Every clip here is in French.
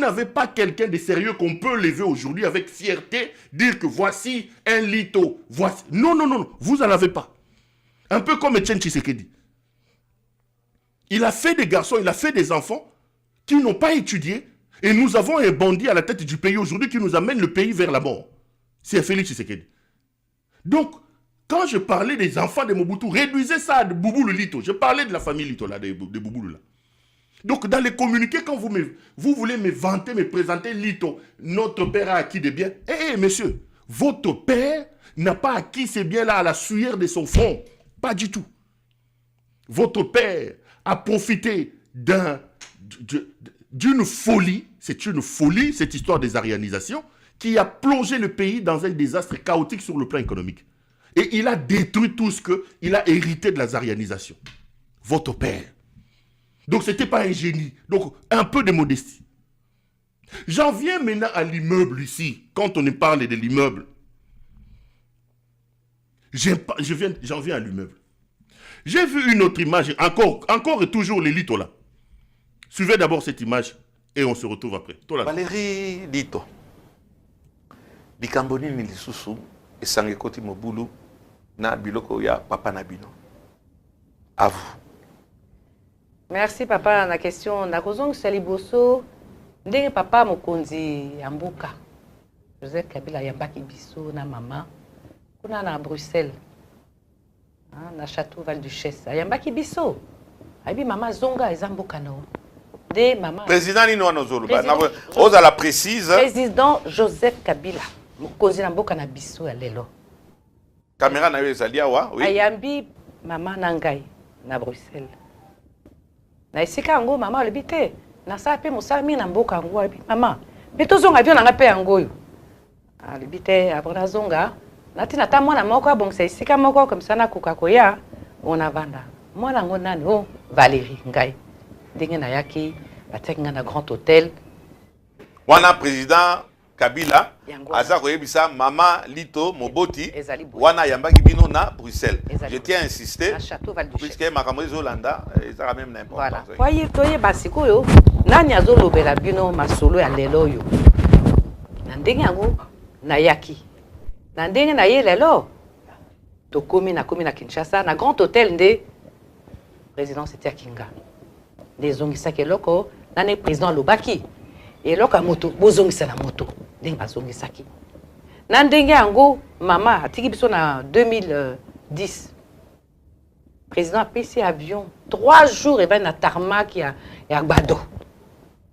n'avez pas quelqu'un de sérieux qu'on peut lever aujourd'hui avec fierté, dire que voici un Lito, voici... Non, non, non, vous n'en avez pas. Un peu comme Etienne Tshisekedi. Il a fait des garçons, il a fait des enfants qui n'ont pas étudié. Et nous avons un bandit à la tête du pays aujourd'hui qui nous amène le pays vers la mort. C'est Félix Tshisekedi. Donc, quand je parlais des enfants de Mobutu, réduisez ça à Boubou le Lito. Je parlais de la famille Lito, là, de Boubou là. Donc, dans les communiqués, quand vous voulez me vanter, me présenter Lito, notre père a acquis des biens. Eh, monsieur, votre père n'a pas acquis ces biens-là à la sueur de son front. Pas du tout. Votre père a profité d'une folie, c'est une folie, cette histoire des arianisations, qui a plongé le pays dans un désastre chaotique sur le plan économique. Et il a détruit tout ce qu'il a hérité de la arianisation. Votre père. Donc, ce n'était pas un génie. Donc, un peu de modestie. J'en viens maintenant à l'immeuble ici, quand on parle de l'immeuble. J'en viens à l'immeuble. J'ai vu une autre image, encore et toujours les Lito là. Suivez d'abord cette image et on se retrouve après. Valérie Lito. Bikamboni ni lisusu esange koti mobulu na biloko ya papa Nabino. À vous. Merci papa na question na kozong saliboso ndenge papa mokonzi yambuka. Joseph Kabila yambaki biso na mama kuna na Bruxelles. Na château Val-Duchesse. Yambaki biso. Abi mama zonga ezambuka no. De mama. Président ni no zoluba. Oza la précise. Président Joseph Kabila. Mokonzi na mboka na biso ya lelo. Caméra na yo ezali awa, oui. Ayambi mama na ngai na Bruxelles. Na esika ngo mama olobi te. Na sa pe mosala mi na mboka ngo abi mama. Me tozonga avion na pe yango yo. Alobi te abona zonga. Nati na ta mwana moko abongisa esika moko comme ça na koka koya on avanda. Mwana ngo nani o Valérie ngai. Ndenge na yaki bataki nga na Grand Hôtel. Wana président Kabila aza koyebisa mama Lito Moboti wana yambaki bino na Bruxelles. Je tiens à insister puisque makambo ezolanda ezaka même n'importe. Voilà. Voyez toye basiko yo nani azolobela bino masolo ya lelo yo. Na ndenge yango na yaki. Na ndenge na ye lelo tokomi na Kinshasa na Grand Hôtel nde président c'était à Kinga. Des zongisaki eloko nane président lobaki eloko moto bozongisa na moto ndenge bazongisaki. Na ndenge yango mama atiki biso na 2010 président a payé avion 3 jours et ben na tarmac ya Gbado.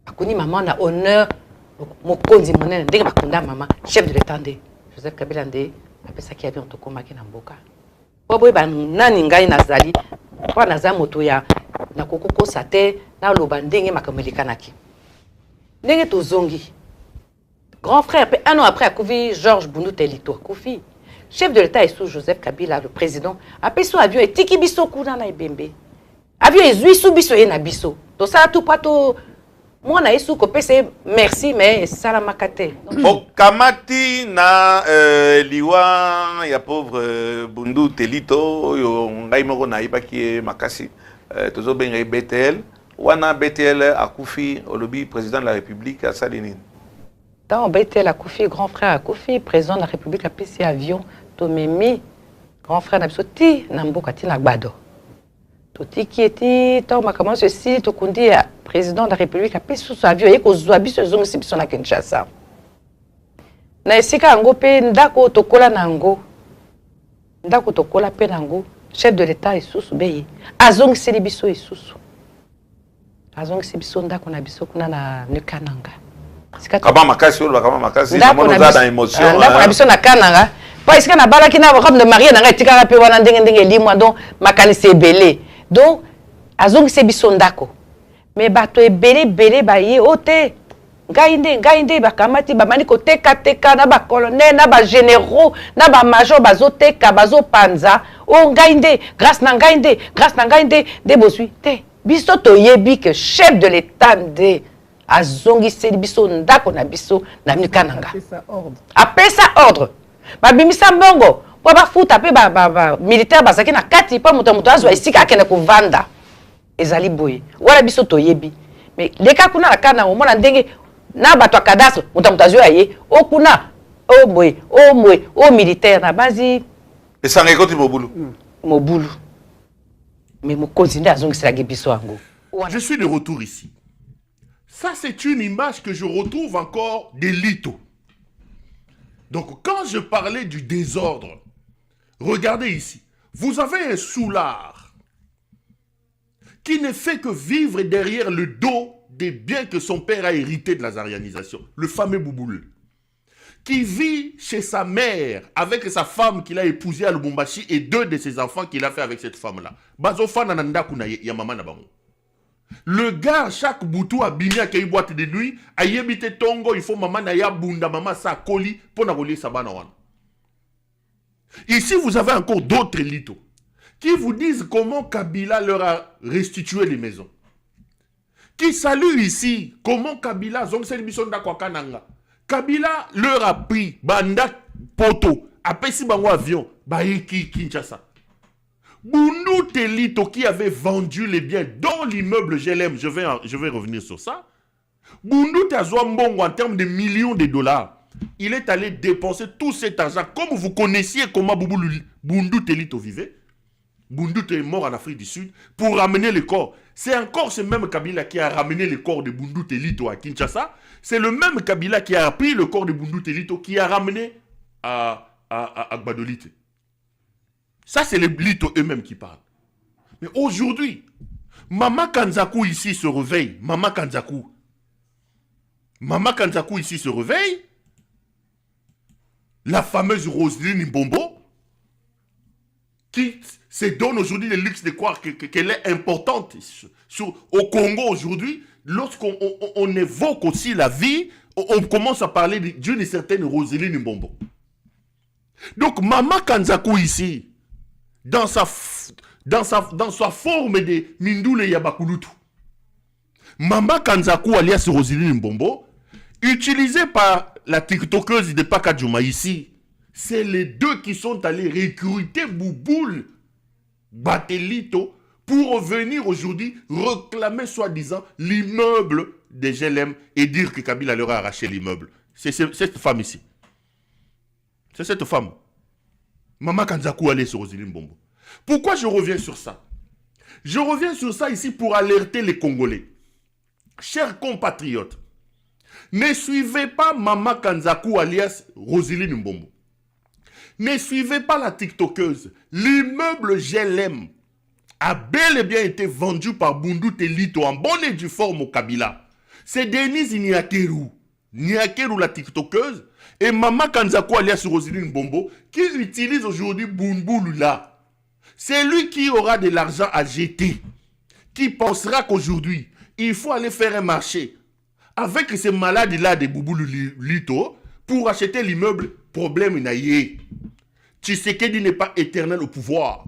Akoni maman na honneur mokonzi monene ndenge bakunda mama chef de l'état nde Joseph Kabila nde apesaki avion tokomaki na mboka. Po boye ba nani ngai nazali po naza moto ya na kokoko sate na loba ndenge makamelikanaki. Ndenge tozongi. Grand frère, un an après, Akouvi, Georges Boundouté Lito Akouvi, chef de l'État et sous Joseph Kabila, le président, a payé son avion et tiki biso kuna na ibembe. Avion et zui sou biso et na biso. To ça tout pas to moi na esu ko pese merci mais salamakate. Kamati na liwa ya pauvre Boundouté Lito yo ngai moko na ibaki makasi tozo benga BTL wana BTL Akoufi olobi président de la République à Salinine. Dans BTL Akoufi, grand frère Akoufi, président de la République a payé avion Tomemi, grand frère Nabsoti, Namboka Tina Gbado. Toti qui était, tant comment ceci, to kundi président de la République a payé sous avion et ko zwabi ce zong si na Kinshasa. Na esika ngo pe ndako tokola nango. Ndako tokola pe nango, chef de l'État et sous beyi. Azong selibiso et sous. Azong selibiso ndako na biso kuna na Nukananga. Kaba makasi ou kaba makasi mono za dans émotion. Ndako na biso na Kananga. Pa esika na balaki na robe de mariée na etika pe wana ndenge limwa donc makanisi ebele. Donc azong selibiso ndako. Mais bato ebele baye ote. Ngainde bakamati bamani ko teka na ba colonel na ba généraux na ba major bazoteka bazopanza o ngainde grâce na ngainde de bosui te biso to yebi que chef de l'état de azongi seli biso ndako na biso na Nukananga apesa ordre babimisa mbongo po ba futa pe ba militaire basaki na kati pa moto azwa isika akene ko vanda ezali boye wala biso to yebi mais leka kuna na kana o mona ndenge na bato ya cadastre moto azwi aye okuna o militaire na base esanga ekoti mobulu mobulu mais mokonzi nde azongiselaki biso yango. Je suis de retour ici. Ça, c'est une image que je retrouve encore des Lito. Donc, quand je parlais du désordre, regardez ici. Vous avez un soulard qui ne fait que vivre derrière le dos des biens que son père a hérités de la zarianisation. Le fameux Bouboule. Qui vit chez sa mère avec sa femme qu'il a épousée à Lubumbashi et 2 de ses enfants qu'il a fait avec cette femme-là. Bazofa nananda kunaye ya mama na bango. Le gars, chaque boutou a bimia qui a une boîte de nuit, a yébité tongo, il faut maman na ya bunda, maman sa koli, pour na relier sa bana wan. Ici, vous avez encore d'autres litos qui vous disent comment Kabila leur a restitué les maisons. Qui saluent ici comment Kabila, Zongsel Bisonda Kwakananga. Kabila leur a pris banda poto, a pesi bango avion, baiki Kinshasa. Bundu Telito qui avait vendu les biens dans l'immeuble GLM, je vais revenir sur ça. Bundu Tazouambongo en termes de millions de dollars, il est allé dépenser tout cet argent. Comme vous connaissiez comment Bundu Telito vivait, Bundu est mort en Afrique du Sud pour ramener le corps. C'est encore ce même Kabila qui a ramené le corps de Bundu Telito à Kinshasa. C'est le même Kabila qui a pris le corps de Bundu Telito qui a ramené à Gbadolite. Ça, c'est les Lito eux-mêmes qui parlent. Mais aujourd'hui, Mama Kanzakou ici se réveille. Mama Kanzakou ici se réveille. La fameuse Roselyne Mbombo, qui se donne aujourd'hui le luxe de croire qu'elle est importante au Congo aujourd'hui. Lorsqu'on évoque aussi la vie, on commence à parler d'une certaine Roselyne Mbombo. Donc, Mama Kanzakou ici, dans sa forme de Mindule Yabakulutu, Mama Kanzakou alias Roselyne Mbombo, utilisée par la tiktokeuse de Pakadjouma ici, c'est les deux qui sont allés recruter Bouboule Batelito pour venir aujourd'hui réclamer soi-disant l'immeuble des GLM et dire que Kabila leur a arraché l'immeuble. C'est cette femme ici. C'est cette femme. Mama Kanzakou allait sur Roselyne Mbombo. Pourquoi je reviens sur ça? Je reviens sur ça ici pour alerter les Congolais. Chers compatriotes, ne suivez pas Mama Kanzakou alias Roselyne Mbombo. Ne suivez pas la tiktokeuse. L'immeuble GLM a bel et bien été vendu par Bundu Telito en bonne et due forme au Kabila. C'est Denise Niakeru la tiktokeuse et Mama Kanzakou alias Roselyne Mbombo qui utilise aujourd'hui Bundu là. C'est lui qui aura de l'argent à jeter, qui pensera qu'aujourd'hui, il faut aller faire un marché avec ces malades-là de Bouboulou Lito pour acheter l'immeuble. Problème naïe. Tshisekedi n'est pas éternel au pouvoir.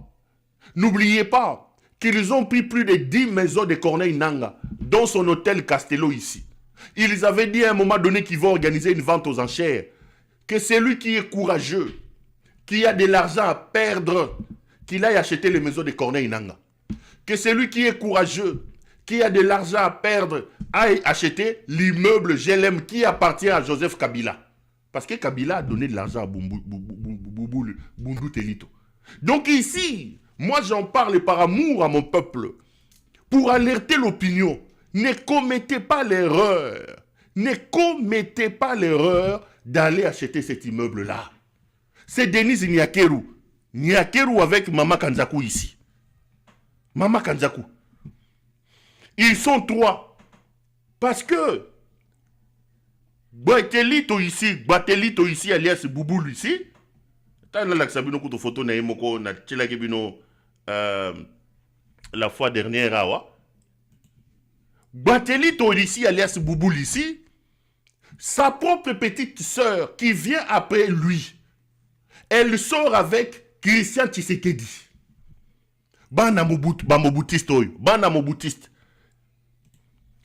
N'oubliez pas qu'ils ont pris plus de 10 maisons de Corneille Nanga, dont son hôtel Castello ici. Ils avaient dit à un moment donné qu'ils vont organiser une vente aux enchères. Que celui qui est courageux, qui a de l'argent à perdre, qu'il aille acheter les maisons de Corneille Nanga. Que celui qui est courageux, qui a de l'argent à perdre, aille acheter l'immeuble GLM qui appartient à Joseph Kabila. Parce que Kabila a donné de l'argent à Bundu Telito. Donc ici, moi j'en parle par amour à mon peuple, pour alerter l'opinion. Ne commettez pas l'erreur. Ne commettez pas l'erreur d'aller acheter cet immeuble-là. C'est Denise Niakeru. Niakeru avec Mama Kanzakou ici. Mama Kanzakou. Ils sont 3. Parce que Batelito ici alias Bouboule ici. La fois dernière awa. Batelito ici alias Bouboule ici. Sa propre petite sœur qui vient après lui. Elle sort avec Christian Tshisekedi. Bana moboutiste.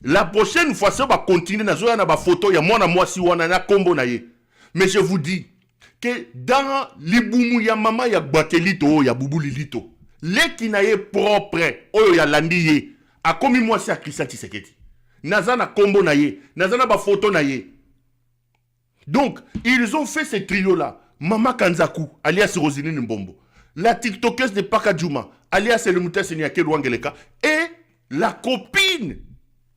La prochaine fois, ça va continuer. Na photo ya moi si wana na kombo na ye. Mais je vous dis que dans l'iboumu ya mama ya Batelito ya Boubouli Lito, les qui na ye propre oyo ya landiye a commis moi c'est à Christian Tshisekedi. Nazana combo naye, Nazana ba photo naye. Donc, ils ont fait ce trio-là. Mama Kanzaku, alias Rosine Mbombo. La TikTokeuse de Pakadjouma, alias Elemuta Senyake Rwangeleka. Et la copine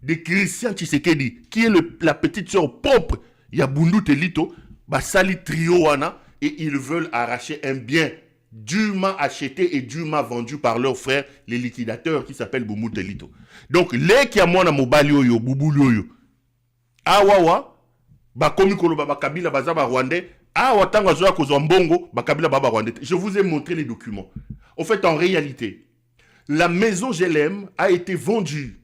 de Christian Tshisekedi, qui est la petite sœur propre, Yabundu Telito, Basali trio wana, et ils veulent arracher un bien dûment acheté et dûment vendu par leur frère, les liquidateurs qui s'appellent Boumou Telito. Donc, les qui a mona mobali oyo, boubou oyo, awawa, bakomi koloba bakabila bazaba rwandais, awatango zoa kozwa mbongo, bakabila baba rwandais. Je vous ai montré les documents. En fait, en réalité, la maison GLM a été vendue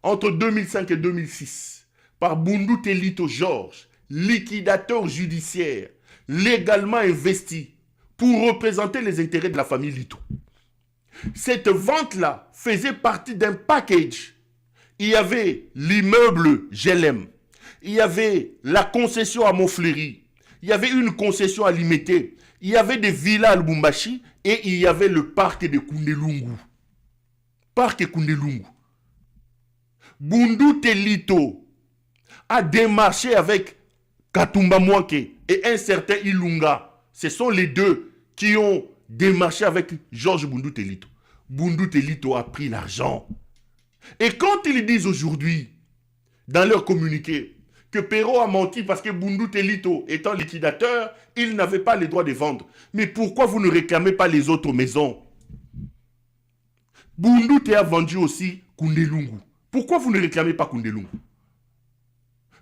entre 2005 et 2006 par Boundou Telito Georges, liquidateur judiciaire, légalement investi pour représenter les intérêts de la famille Lito. Cette vente-là faisait partie d'un package. Il y avait l'immeuble GLM, il y avait la concession à Montfleury, il y avait une concession à Limité, il y avait des villas à Lubumbashi et il y avait le parc de Koundelungu. Parc Koundelungu. Boundou Telito a démarché avec Katumba Mwanke et un certain Ilunga. Ce sont les deux qui ont démarché avec Georges Boundou Telito. Boundou Telito a pris l'argent. Et quand ils disent aujourd'hui, dans leur communiqué, que Perrault a menti parce que Boundou Telito étant liquidateur, il n'avait pas le droit de vendre. Mais pourquoi vous ne réclamez pas les autres maisons? Boundou Telito a vendu aussi Koundelungu. Pourquoi vous ne réclamez pas Koundelungu?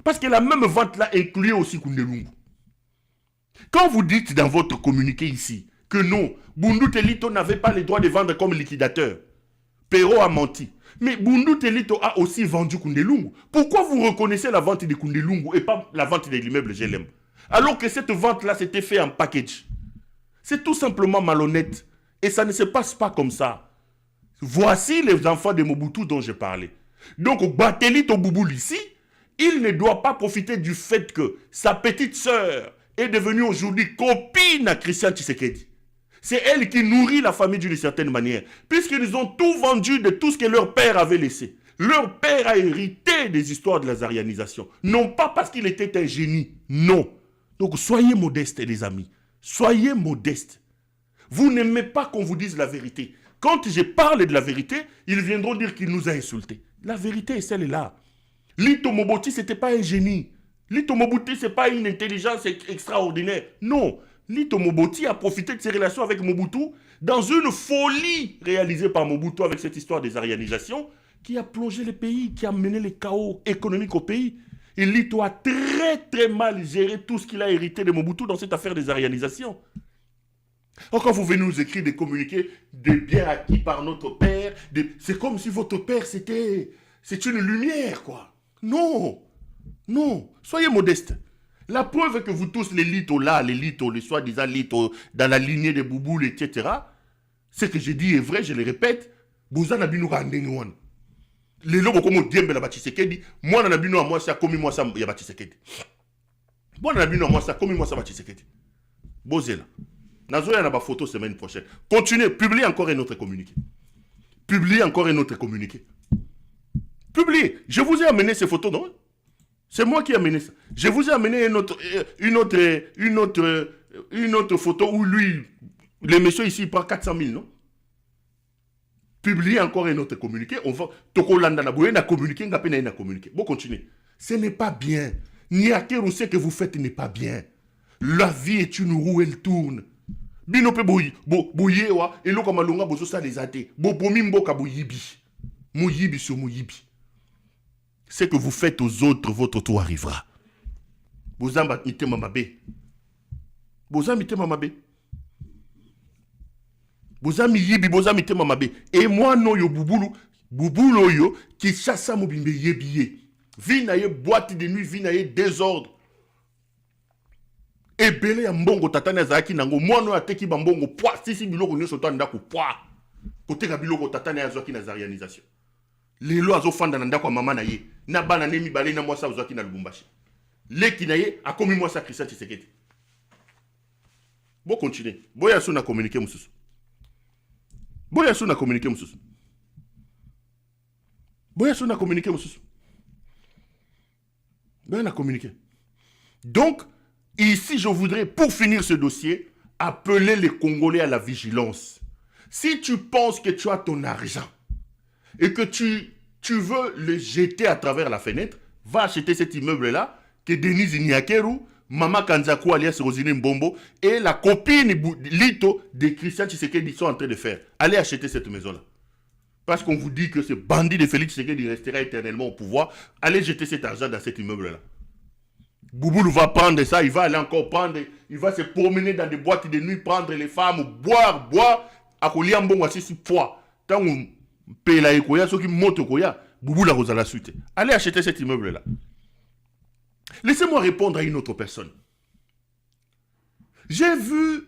Parce que la même vente-là incluait aussi Koundelungu. Quand vous dites dans votre communiqué ici que non, Boundou Telito n'avait pas le droit de vendre comme liquidateur, Perrault a menti. Mais Boundou Telito a aussi vendu Koundelungu. Pourquoi vous reconnaissez la vente de Koundelungu et pas la vente de l'immeuble GLM? Alors que cette vente-là s'était faite en package. C'est tout simplement malhonnête. Et ça ne se passe pas comme ça. Voici les enfants de Mobutu dont je parlais. Donc, Batelito Bouboul ici, il ne doit pas profiter du fait que sa petite sœur est devenue aujourd'hui copine à Christian Tshisekedi. C'est elle qui nourrit la famille d'une certaine manière. Puisqu'ils ont tout vendu de tout ce que leur père avait laissé. Leur père a hérité des histoires de la zarianisation. Non pas parce qu'il était un génie. Non. Donc soyez modestes les amis. Soyez modestes. Vous n'aimez pas qu'on vous dise la vérité. Quand je parle de la vérité, ils viendront dire qu'il nous a insultés. La vérité est celle-là. Lito Mobutu, ce n'était pas un génie. Lito Mobutu, ce n'est pas une intelligence extraordinaire. Non. Lito Mobutu a profité de ses relations avec Mobutu dans une folie réalisée par Mobutu avec cette histoire des arianisations qui a plongé le pays, qui a mené le chaos économique au pays. Et Lito a très très mal géré tout ce qu'il a hérité de Mobutu dans cette affaire des arianisations. Alors quand vous venez nous écrire des communiqués des biens acquis par notre père, c'est comme si votre père c'est une lumière quoi. Non, non, soyez modestes. La preuve que vous tous, les litos là, les soi-disant litos dans la lignée des bouboules, etc., ce que je dis est vrai, je le répète, vous en avez nous rendu. Les lobos comme Diembe la Bachisekedi, moi n'en abino à moi ça, comme moi ça, ya Bachisekedi. Moi n'en abino à moi ça, comme moi ça, Bachisekedi. Bozela. Nazoya n'a pas photo semaine prochaine. Continuez, publiez encore un autre communiqué. Publiez encore un autre communiqué. Publiez. Je vous ai amené ces photos, non? C'est moi qui ai amené ça. Je vous ai amené une autre photo où lui, le monsieur ici, il prend 400 000, non? Publiez encore un autre communiqué. On va. Tokolanda na boye na communiqué, ngapena na communiqué. Bon, continuez. Ce n'est pas bien. Niakeru, ce que vous faites n'est pas bien. La vie est une roue, elle tourne. Binope boyi, boye wa, et l'oko malonga bozo sa les athées. Bobomi mboka boyibi. Moyibi sur moyibi. Ce que vous faites aux autres, votre tour arrivera. Bozamba mite mamabe. Bozamba mite mamabe. Bozamba yibi, bozamba mite mamabe. Et moi non yo bouboulo yo, qui chasse à mobimbe yebiye. Vinaye boîte de nuit, vinaye désordre. Et belé ya mbongo tatane zaki nango. Moi non ateki bambongo poa. Si biloko nyo soto andako poa. Kote ka biloko tatane ya zoaki na zarianisation. Les lois ont fait dans kwa mama na ye na bana nemi balé na moi ça ozaki na Lubumbashi leki na ye a commis moi ça Christian Tshisekedi. Bon continuer boya so na communiquer mususu boya so na communiquer mususu boya so na communiquer mususu Ben, on a communiqué. Donc, ici, je voudrais, pour finir ce dossier, appeler les Congolais à la vigilance. Si tu penses que tu as ton argent et que tu veux le jeter à travers la fenêtre, va acheter cet immeuble-là que Denise Nyakeru, Mama Kanzakou alias Rosine Mbombo et la copine Lito de Christian Tshisekedi sont en train de faire. Allez acheter cette maison-là. Parce qu'on vous dit que ce bandit de Félix Tshisekedi restera éternellement au pouvoir. Allez jeter cet argent dans cet immeuble-là. Bouboulou va prendre ça, il va aller encore prendre, il va se promener dans des boîtes de nuit, prendre les femmes, boire, à coller un bon assis poids. Tant qu'on paye la écoya, ceux qui montent koya, Bouboulou la rose à la suite. Allez acheter cet immeuble-là. Laissez-moi répondre à une autre personne. J'ai vu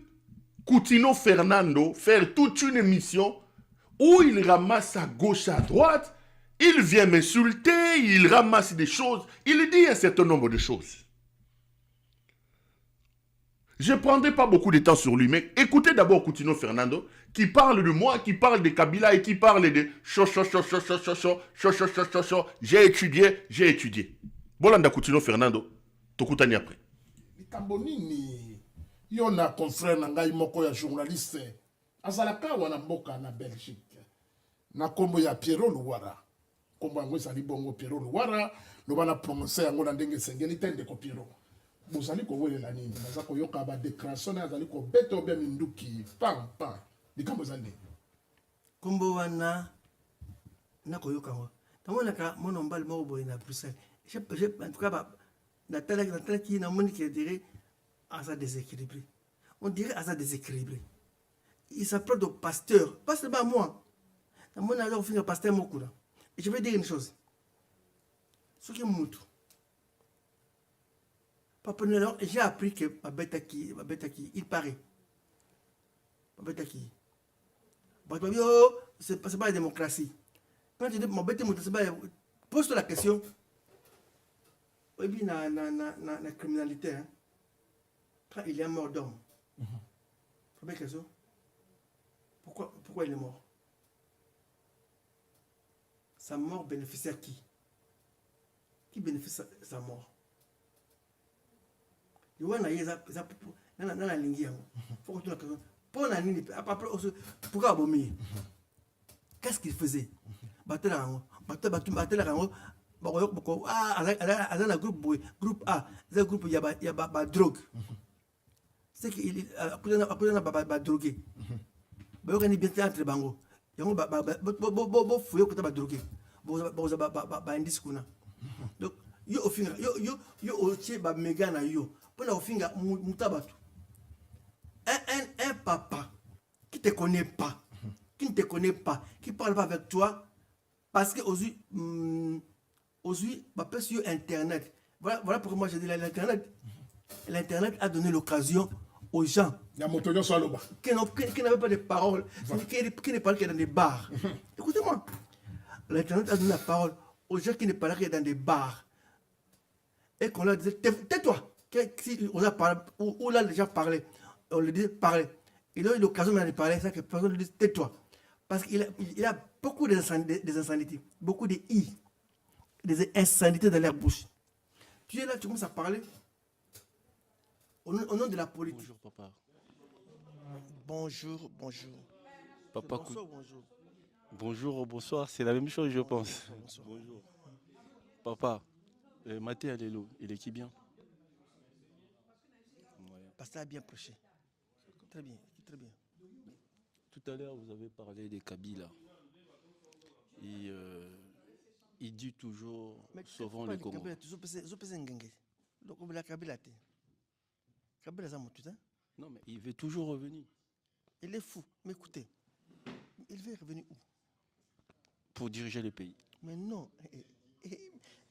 Coutinho Fernando faire toute une émission où il ramasse à gauche, à droite, il vient m'insulter, il ramasse des choses, il dit un certain nombre de choses. Je ne prendrai pas beaucoup de temps sur lui, mais écoutez d'abord Coutinho Fernando, qui parle de moi, qui parle de Kabila et qui parle de j'ai étudié. Bolanda Coutinho Fernando, tokutani après. Likambonini, yo na confrère na ngai moko ya journaliste, azalaka wana mboka na Belgique. Na kombo ya Pierrot Louara. Kombo yango ezali bongo Pierrot Louara, loba na prononcer yango na ndenge sengeli tende ko Pierrot. Bozali kowelela nini baza koyoka ba déclaration na azali ko beto be minduki pam likambo zande kombo wana na koyoka ngo tamona ka mona mbali moko boye na Bruxelles en tout cas natala qui na moni qui dirait asa déséquilibré, on dirait asa déséquilibré, il s'apprête au pasteur, pas seulement moi na mona alors finir pasteur moko là. Et je vais dire une chose, ce qui est moutou. J'ai appris que Babetaki, il paraît. Babetaki. C'est pas la démocratie. Quand tu dis Babetaki, pose-toi la question. Oui, bien, la criminalité, hein. Quand il est mort d'homme, première question. Pourquoi il est mort? Sa mort bénéficie à qui? Qui bénéficie de sa mort? Pourquoi qu'est-ce qu'il faisait? Groupe A, c'est groupe il y a drogue. C'est qu'il a drogué. Il y bien entre bango. Il y a donc yo ofinga yo otie ba mega na yo pona ofinga mutabatu un papa qui te connaît pas, qui ne te connaît pas, qui parle pas avec toi parce que aujourd'hui bah parce sur internet, voilà pourquoi moi j'ai dit l'internet a donné l'occasion aux gens qui n'avaient pas de parole, qui ne parlaient que dans des bars. Écoutez-moi, l'internet a donné la parole aux gens qui ne parlaient que dans des bars. Et qu'on leur disait, tais-toi. Si on a parlé, ou là les gens parlaient, on lui disait, parlez. Il a eu l'occasion de parler, ça que personne lui dit, tais-toi. Parce qu'il a beaucoup d'insanités, beaucoup des insanités dans leur bouche. Tu es là, tu commences à parler au nom de la politique. Bonjour papa. Bonjour. Papa, bonsoir, bonjour. Bonjour, bonsoir, c'est la même chose je pense. Bonjour. Papa, Maté Alelo, il est qui bien? Pasteur a bien prêché. Très bien, très bien. Tout à l'heure, vous avez parlé des Kabila. Et il dit toujours, sauvons le Congo. Non, mais il veut toujours revenir. Il est fou, mais écoutez, il veut revenir où? Pour diriger le pays. Mais non,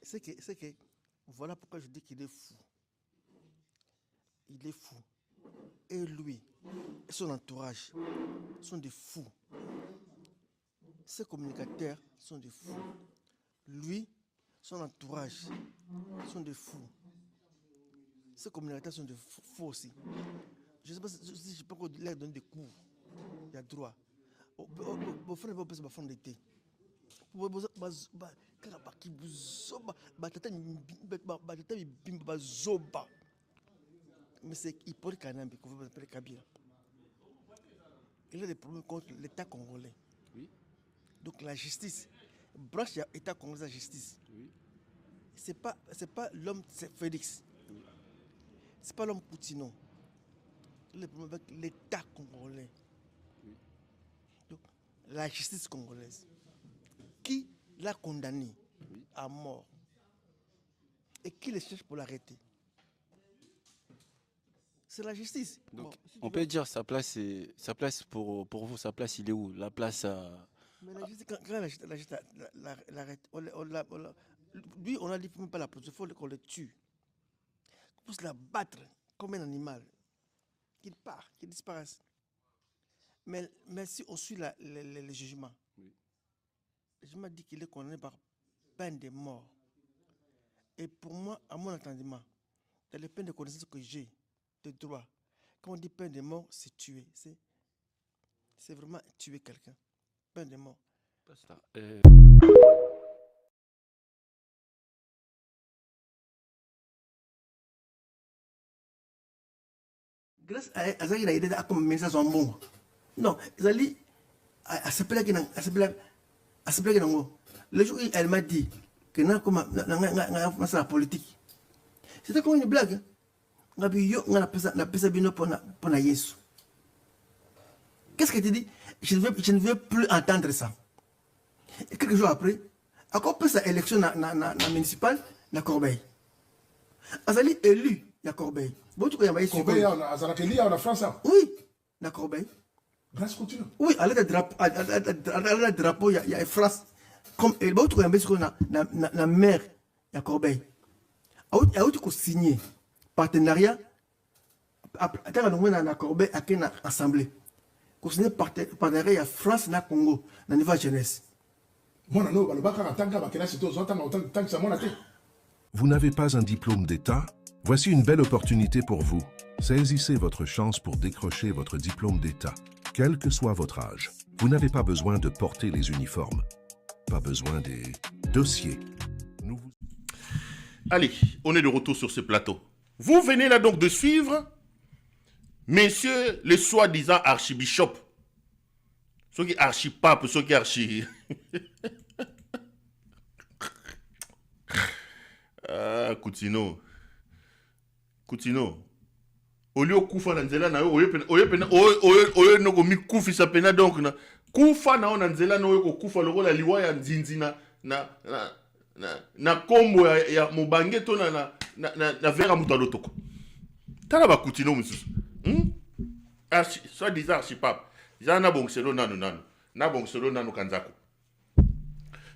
c'est que, voilà pourquoi je dis qu'il est fou. Il est fou. Et lui, et son entourage sont des fous. Ses communicateurs sont des fous. Lui, son entourage sont des fous. Ses communicateurs sont des fous aussi. Je ne sais pas si je peux leur donner des cours. Il y a droit. Au frère, vous pouvez d'été. kaka bakibuzoba batata bimba bazoba. Mais c'est Hippolyte Kanambi qu'on veut appeler Kabila. Il a des problèmes contre l'État congolais. Oui. Donc la justice, branche l'État congolais la justice. Oui. C'est pas l'homme Félix. Oui. C'est pas l'homme Poutino. Il a des problèmes avec l'État congolais. Oui. Donc la justice congolaise, qui l'a condamné à mort et qui le cherche pour l'arrêter. C'est la justice. Donc, bon, si on peut dire sa place pour vous, sa place, il est où? La place à... Mais la justice, quand la justice l'arrête, lui, on a dit même pas la police, il faut qu'on le tue. Qu'on puisse la battre comme un animal. Qu'il part, qu'il disparaisse. Mais si on suit le jugement, oui. Le jugement dit qu'il est condamné par peine de mort. Et pour moi, à mon entendement, dans les peines de connaissance que j'ai, de droit, quand on dit peine de mort, c'est tuer. C'est vraiment tuer quelqu'un. Peine de mort. Grâce à ça, il a aidé à comme message en bon. Non, Zali, à ce plat qui le jour où elle m'a dit que c'est la politique, c'était comme une blague. Qu'est-ce que tu dis? Je ne veux plus entendre ça. Et quelques jours après, encore plus à l'élection municipale, la Corbeille. Azali élu, la Corbeille. Corbeille, en France. Oui, la Corbeille. Grâce continue. Oui, à l'aide de drapeau, il y a France. Comme il y a la mer, la Corbeille. Il y a signé partenariat. Après, la Corbeille a une assemblée. Signé partenariat France na Congo, la nouvelle jeunesse. Vous n'avez pas un diplôme d'État? Voici une belle opportunité pour vous. Saisissez votre chance pour décrocher votre diplôme d'État, quel que soit votre âge. Vous n'avez pas besoin de porter les uniformes, pas besoin des dossiers. Allez, on est de retour sur ce plateau. Vous venez là donc de suivre messieurs les soi-disant archibishops. Ceux qui archipapes, ceux qui archi... Koutino. Au lieu de Koufa Nanzela, oye no mi Koufi sa pena donc na Koufa na Nanzela no ko Koufa loko la liwa ya nzinzi na kombo ya mubange to na vera mutalo toko. Tala ba Koutino mususu. Soit disant archipap. Zana bongselo nanu. Na bongselo nanu kanzako.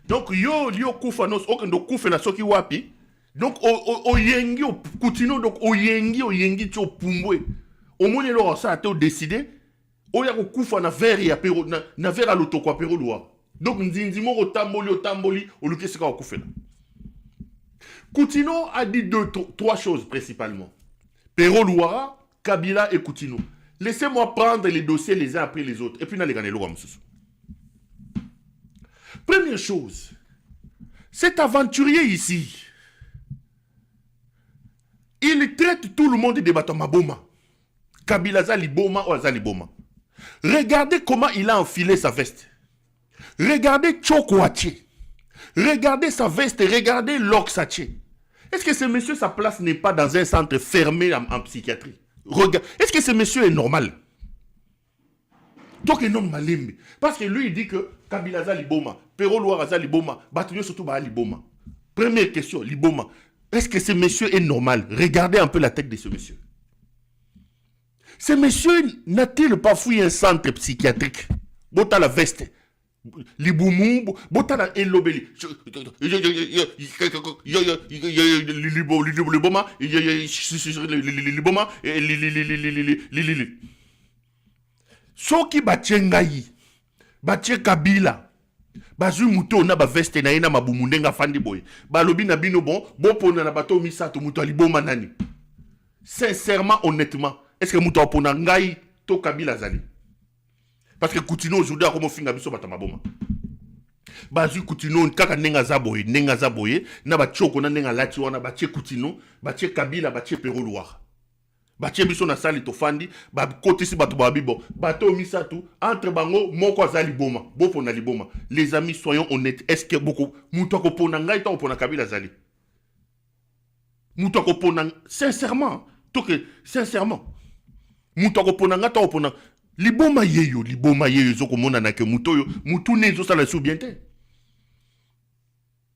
Donc yo Koufa nos okendo Koufa na soki wapi. Donc oyengi Koutino donc oyengi tio pumbwe. Omoni lo ça a été décidé. Oya ko Koufa na verre ya pero na verre lotoko pero loi. Donc nzinzi mo otamboli olukesi ka okufela. Koutino a dit trois choses principalement. Pero Louara, Kabila et Koutino. Laissez-moi prendre les dossiers les uns après les autres. Et puis, on a les gagner le Première chose, cet aventurier ici, il traite tout le monde de bâtons Maboma. Kabila Zaliboma ou Zaliboma. Regardez comment il a enfilé sa veste. Regardez Tchokouache. Regardez sa veste et regardez l'Oxache. Est-ce que ce monsieur, sa place n'est pas dans un centre fermé en psychiatrie? Est-ce que ce monsieur est normal? Donc, il est normal. Parce que lui, il dit que Kabila za liboma, Pero Louara za liboma, Batunyo surtout ba liboma. Première question, liboma. Est-ce que ce monsieur est normal? Regardez un peu la tête de ce monsieur. Ce monsieur n'a-t-il pas fouillé un centre psychiatrique? Bota la veste. Liboumou, bota la elobeli. Liboma, soki batyengai, batye Kabila, bazu muto na ba veste na ina mabumundenga fandi boy. Balobi na bino bon pona na bato misato muto liboma nani. Sincèrement, honnêtement, est-ce que muto pona ngai to Kabila zali? Parce que Koutino aujourd'hui a comme finga biso batama boma. Bazu Koutino, kaka nenga zaboye, na ba choko na nenga lati wana ba Koutino, ba Kabila, ba Peroloir. Ba biso na sali tofandi, ba kotisi bato ba bibo, bato misatu, entre bango, moko azali boma, bofo na liboma. Les amis, soyons honnêtes, est-ce que beaucoup, moutako pona ngai ta pona Kabila zali? Moutako pona, sincèrement, sincèrement, moutako pona ngai ta pona, liboma yeyo zoko mona na ke mutoyo, mutu ne zo sala sou bien te.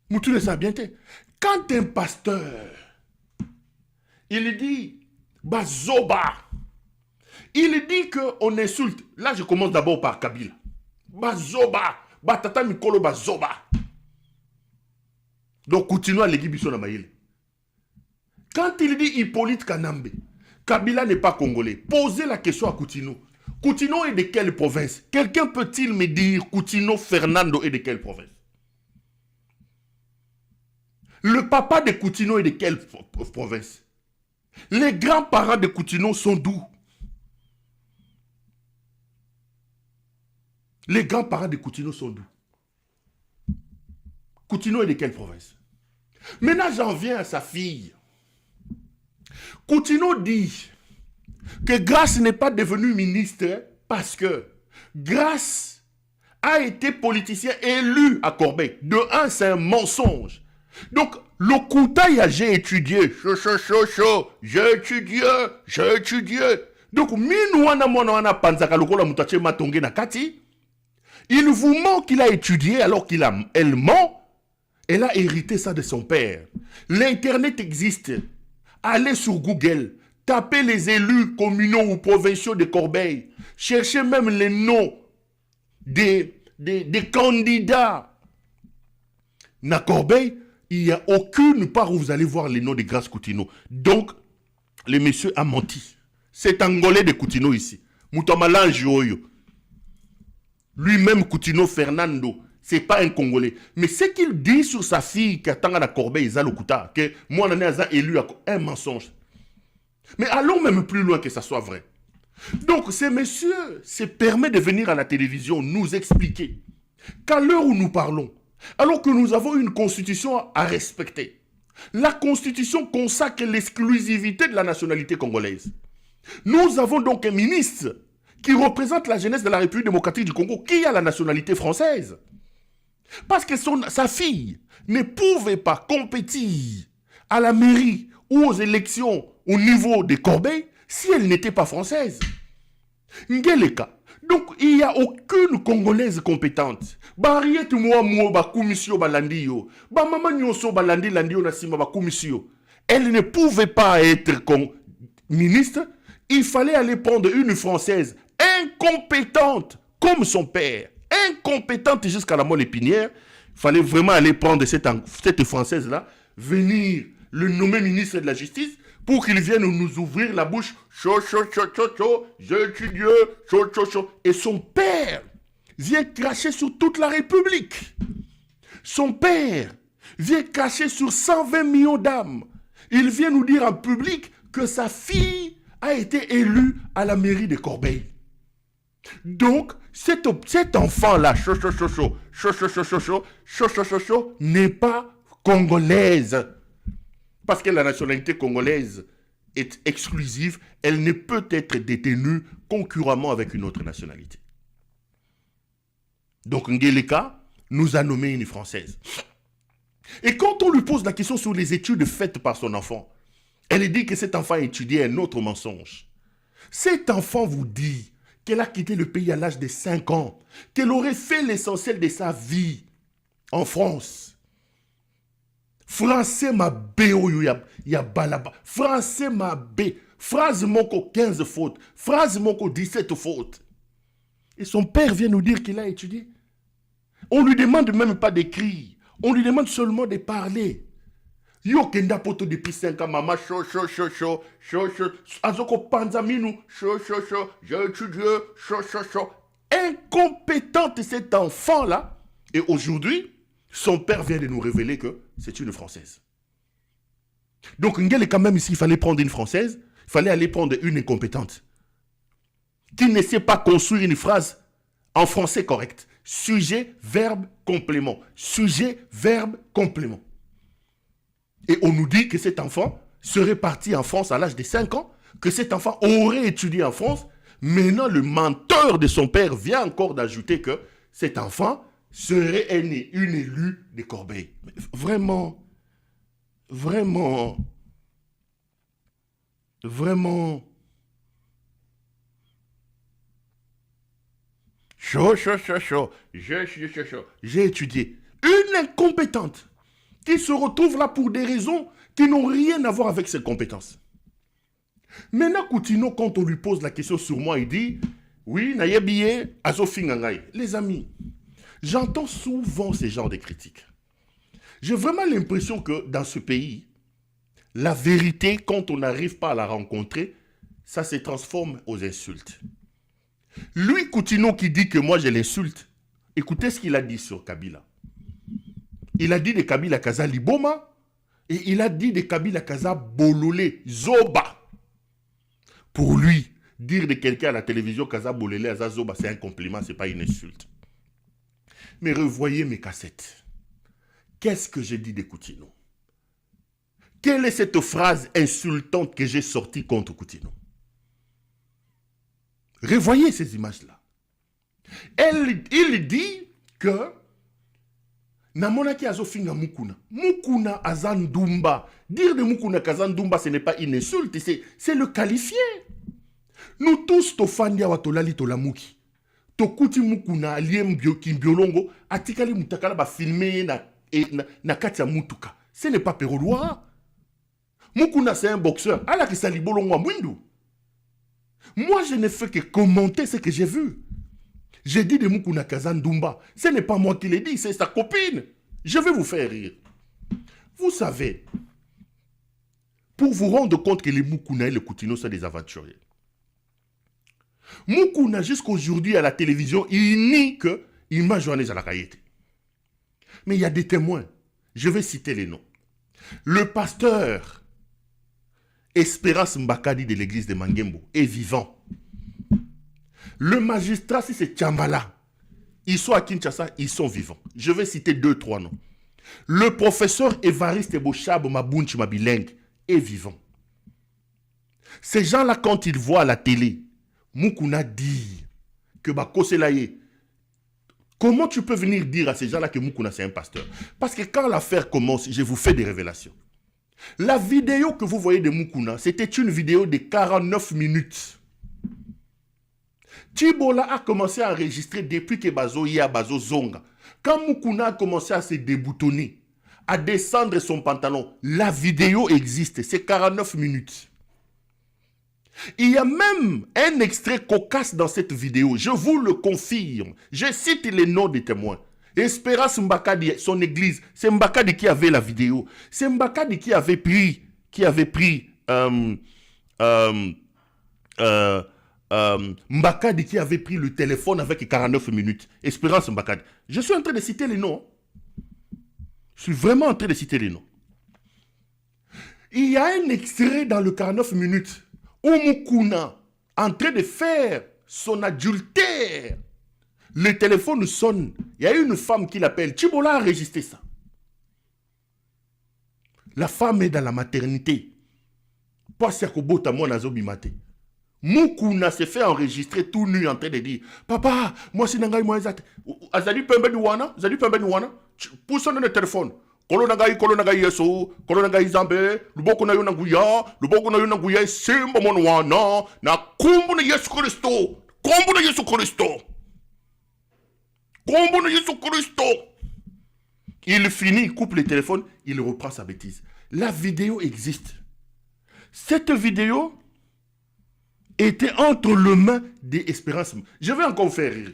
Mutu ne sa bien te. Quand un pasteur, il dit, Bazoba, il dit qu'on insulte. Là, je commence d'abord par Kabila. Bazoba, Batata Mikolo Bazoba. Donc, continue à l'équipe na Maïle. Quand il dit Hippolyte Kanambe, Kabila n'est pas congolais. Posez la question à Koutino. Koutino est de quelle province? Quelqu'un peut-il me dire Koutino Fernando est de quelle province? Le papa de Koutino est de quelle province? Les grands-parents de Koutino sont d'où? Les grands-parents de Koutino sont d'où? Koutino est de quelle province? Maintenant, j'en viens à sa fille. Koutino dit que Grace n'est pas devenu ministre parce que Grace a été politicien élu à Corbeil. De un, c'est un mensonge. Donc, le Koutaïa, j'ai étudié. J'ai étudié. Donc, il vous ment qu'il a étudié alors elle ment. Elle a hérité ça de son père. L'Internet existe. Allez sur Google. Tapez les élus communaux ou provinciaux de Corbeil. Cherchez même les noms des candidats. Na Corbeil, il n'y a aucune part où vous allez voir les noms de Grace Koutino. Donc, le monsieur a menti. C'est Angolais de Koutino ici. Moutamala Joyo. Lui-même, Koutino Fernando, c'est pas un Congolais. Mais ce qu'il dit sur sa fille qui attend à la Corbeil, Zalokuta, que moi, on a élu un mensonge. Mais allons même plus loin que ça soit vrai. Donc, ce monsieur se permet de venir à la télévision nous expliquer qu'à l'heure où nous parlons, alors que nous avons une constitution à respecter, la constitution consacre l'exclusivité de la nationalité congolaise. Nous avons donc un ministre qui représente la jeunesse de la République démocratique du Congo qui a la nationalité française. Parce que sa fille ne pouvait pas compétir à la mairie ou aux élections au niveau des Corbeil si elle n'était pas française. Ngeleka. Donc, il n'y a aucune Congolaise compétente. Elle ne pouvait pas être ministre. Il fallait aller prendre une Française incompétente comme son père. Incompétente jusqu'à la moelle épinière. Il fallait vraiment aller prendre cette Française-là, venir le nommer ministre de la Justice pour qu'il vienne nous ouvrir la bouche. J'ai étudié, Et son père vient cracher sur toute la République. Son père vient cracher sur 120 millions d'âmes. Il vient nous dire en public que sa fille a été élue à la mairie de Corbeil. Donc, cet enfant-là, n'est pas congolaise. Parce que la nationalité congolaise est exclusive, elle ne peut être détenue concurremment avec une autre nationalité. Donc Ngeleka nous a nommé une Française. Et quand on lui pose la question sur les études faites par son enfant, elle dit que cet enfant a étudié un autre mensonge. Cet enfant vous dit qu'elle a quitté le pays à l'âge de 5 ans, qu'elle aurait fait l'essentiel de sa vie en France. Français ma béo ya balaba. Français ma bé. Phrase moko 15 fautes. Phrase moko 17 fautes. Et son père vient nous dire qu'il a étudié. On ne lui demande même pas d'écrire. On lui demande seulement de parler. Yo kenda poto depuis 5 ans, maman, azoko panzaminu, j'ai étudié, Incompétente cet enfant-là. Et aujourd'hui, son père vient de nous révéler que c'est une Française. Donc, Ngele, quand même, ici, il fallait prendre une Française, il fallait aller prendre une incompétente qui ne sait pas construire une phrase en français correct. Sujet, verbe, complément. Sujet, verbe, complément. Et on nous dit que cet enfant serait parti en France à l'âge de 5 ans, que cet enfant aurait étudié en France. Maintenant, le menteur de son père vient encore d'ajouter que cet enfant serait une élue de Corbeil. Vraiment, chaud. J'ai étudié. Une incompétente qui se retrouve là pour des raisons qui n'ont rien à voir avec ses compétences. Maintenant, Coutinho, quand on lui pose la question sur moi, il dit « Oui, nayebiye, azofingangai ». Les amis, j'entends souvent ces genres de critiques. J'ai vraiment l'impression que dans ce pays, la vérité, quand on n'arrive pas à la rencontrer, ça se transforme aux insultes. Lui, Coutinho, qui dit que moi je l'insulte, écoutez ce qu'il a dit sur Kabila. Il a dit de Kabila Kaza Liboma et il a dit de Kabila Kaza Bololé Zoba. Pour lui, dire de quelqu'un à la télévision Kaza Bololé Aza Zoba, c'est un compliment, ce n'est pas une insulte. Mais revoyez mes cassettes. Qu'est-ce que j'ai dit de Coutinho? Quelle est cette phrase insultante que j'ai sortie contre Coutinho? Revoyez ces images-là. Il dit que Namonaki azofinga Mukuna. Mukuna azandumba. Dire de Mukuna kazandumba, ce n'est pas une insulte, c'est le qualifier. Nous tous, tofandia watolali tolamuki. Tokuti Mukuna aliem kimbiolongo, atikali mutakala ba filmer na katia mutuka. Ce n'est pas Peroloa. Mukuna c'est un boxeur. Ala ki sali bolongo mwindu. Moi, je ne fais que commenter ce que j'ai vu. J'ai dit de Mukuna Kazandumba. Ce n'est pas moi qui l'ai dit, c'est sa copine. Je vais vous faire rire. Vous savez, pour vous rendre compte que les Mukuna et les Coutinho sont des aventuriers. Mukuna, jusqu'aujourd'hui à la télévision, il nie qu'il m'a joint à la caïté. Mais il y a des témoins. Je vais citer les noms. Le pasteur Espérance Mbakadi de l'église de Mangembo est vivant. Le magistrat, si c'est Tchambala, ils sont à Kinshasa, ils sont vivants. Je vais citer 2-3 noms. Le professeur Évariste Bochab Mabunchi Mabileng est vivant. Ces gens-là, quand ils voient à la télé, Mukuna dit que Bakoselaye, comment tu peux venir dire à ces gens-là que Mukuna c'est un pasteur? Parce que quand l'affaire commence, je vous fais des révélations. La vidéo que vous voyez de Mukuna, c'était une vidéo de 49 minutes. Tibola a commencé à enregistrer depuis que Bazo y a Bazo Zonga. Quand Mukuna a commencé à se déboutonner, à descendre son pantalon, la vidéo existe, c'est 49 minutes. Il y a même un extrait cocasse dans cette vidéo, je vous le confirme. Je cite les noms des témoins. Espérance Mbakadi, son église, c'est Mbakadi qui avait la vidéo. C'est Mbakadi qui avait pris Mbakadi qui avait pris le téléphone avec 49 minutes. Espérance Mbakadi. Je suis en train de citer les noms. Je suis vraiment en train de citer les noms. Il y a un extrait dans le 49 minutes où Mukuna, en train de faire son adultère, le téléphone sonne. Il y a une femme qui l'appelle. Tibola a enregistré ça. La femme est dans la maternité. Mukuna s'est fait enregistrer tout nu en train de dire Papa, moi c'est Nangai Moazat. Azali Pembe Wana, Azali Pembe Wana. Pousse le téléphone. Kolonagai Yeso, Kolonagai Zambe, Luboko na Yonaguya, Luboko na Yonaguya, Simba Monwana, na Kumbu na Yesu Christo, Kumbu na Yesu Christo. Kumbu na Yesu Christo. Il finit, il coupe le téléphone, il reprend sa bêtise. La vidéo existe. Cette vidéo était entre les mains des Espérances. Je vais encore faire rire.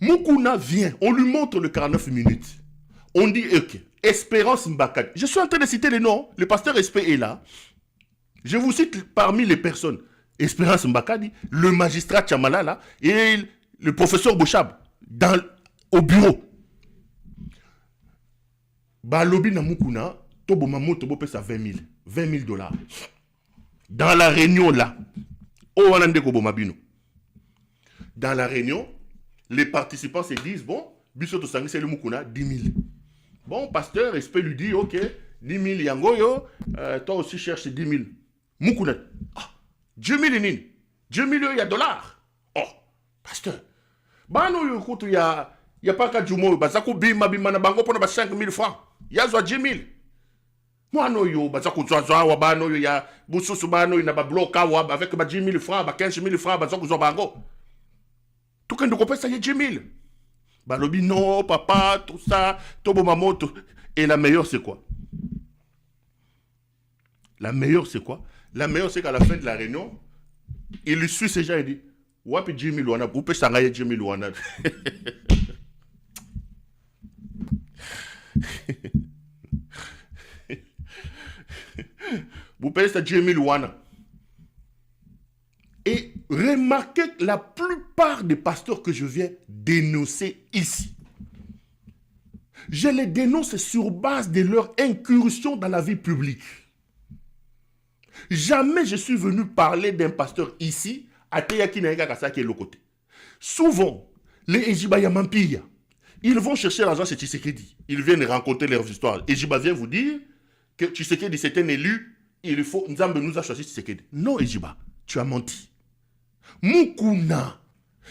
Mukuna vient, on lui montre le 49 minutes. On dit, ok, Espérance Mbakadi. Je suis en train de citer les noms. Le pasteur Espé est là. Je vous cite parmi les personnes. Espérance Mbakadi, le magistrat Tchamala là, et le professeur Bochab au bureau. Balobi na Mukuna, Tobo Mamo Tobo pesa 20 000 dollars. Dans la réunion là, au Wanande Kobo Mabino. Dans la réunion, les participants se disent, bon, Bissoto Sangi, c'est le Mukuna, 10 000. Bon, pasteur, esprit lui dit, ok, 10 000 yangoyo, toi aussi cherche 10 000. Mukuna, 10 000 nini. 10 000 il y a dollars. Oh, pasteur. Bano yokutu ya pas qu'à Jumo, bazako bima na bango pour 5 000 francs. Ya zo 10 000. Moi no yo, bazako zoa wa bano yo ya bususu bano ina ba bloka wa avec ba 10 000 francs, ba 15 000 francs, bazako zo bango. Tout quand on ça y est 10 000. Balobi non, papa, tout ça, tobo maman, tout. Et la meilleure c'est quoi? La meilleure c'est quoi? La meilleure c'est qu'à la fin de la réunion, il lui suit ces gens et dit Wapi 10 000 wana, vous pouvez s'engager 10 000 wana. Vous payez ça 10 000 wana. Et remarquez que la plupart des pasteurs que je viens dénoncer ici, je les dénonce sur base de leur incursion dans la vie publique. Jamais je suis venu parler d'un pasteur ici, à Teyaki Naïga Kassa qui est le côté. Souvent, les Ejibaya Mampia, ils vont chercher l'argent chez Tshisekedi. Ils viennent rencontrer leurs histoires. Ejiba vient vous dire que Tshisekedi c'est un élu, il faut Nzambe nous a choisi Tshisekedi. Non, Ejiba, tu as menti. Mukuna,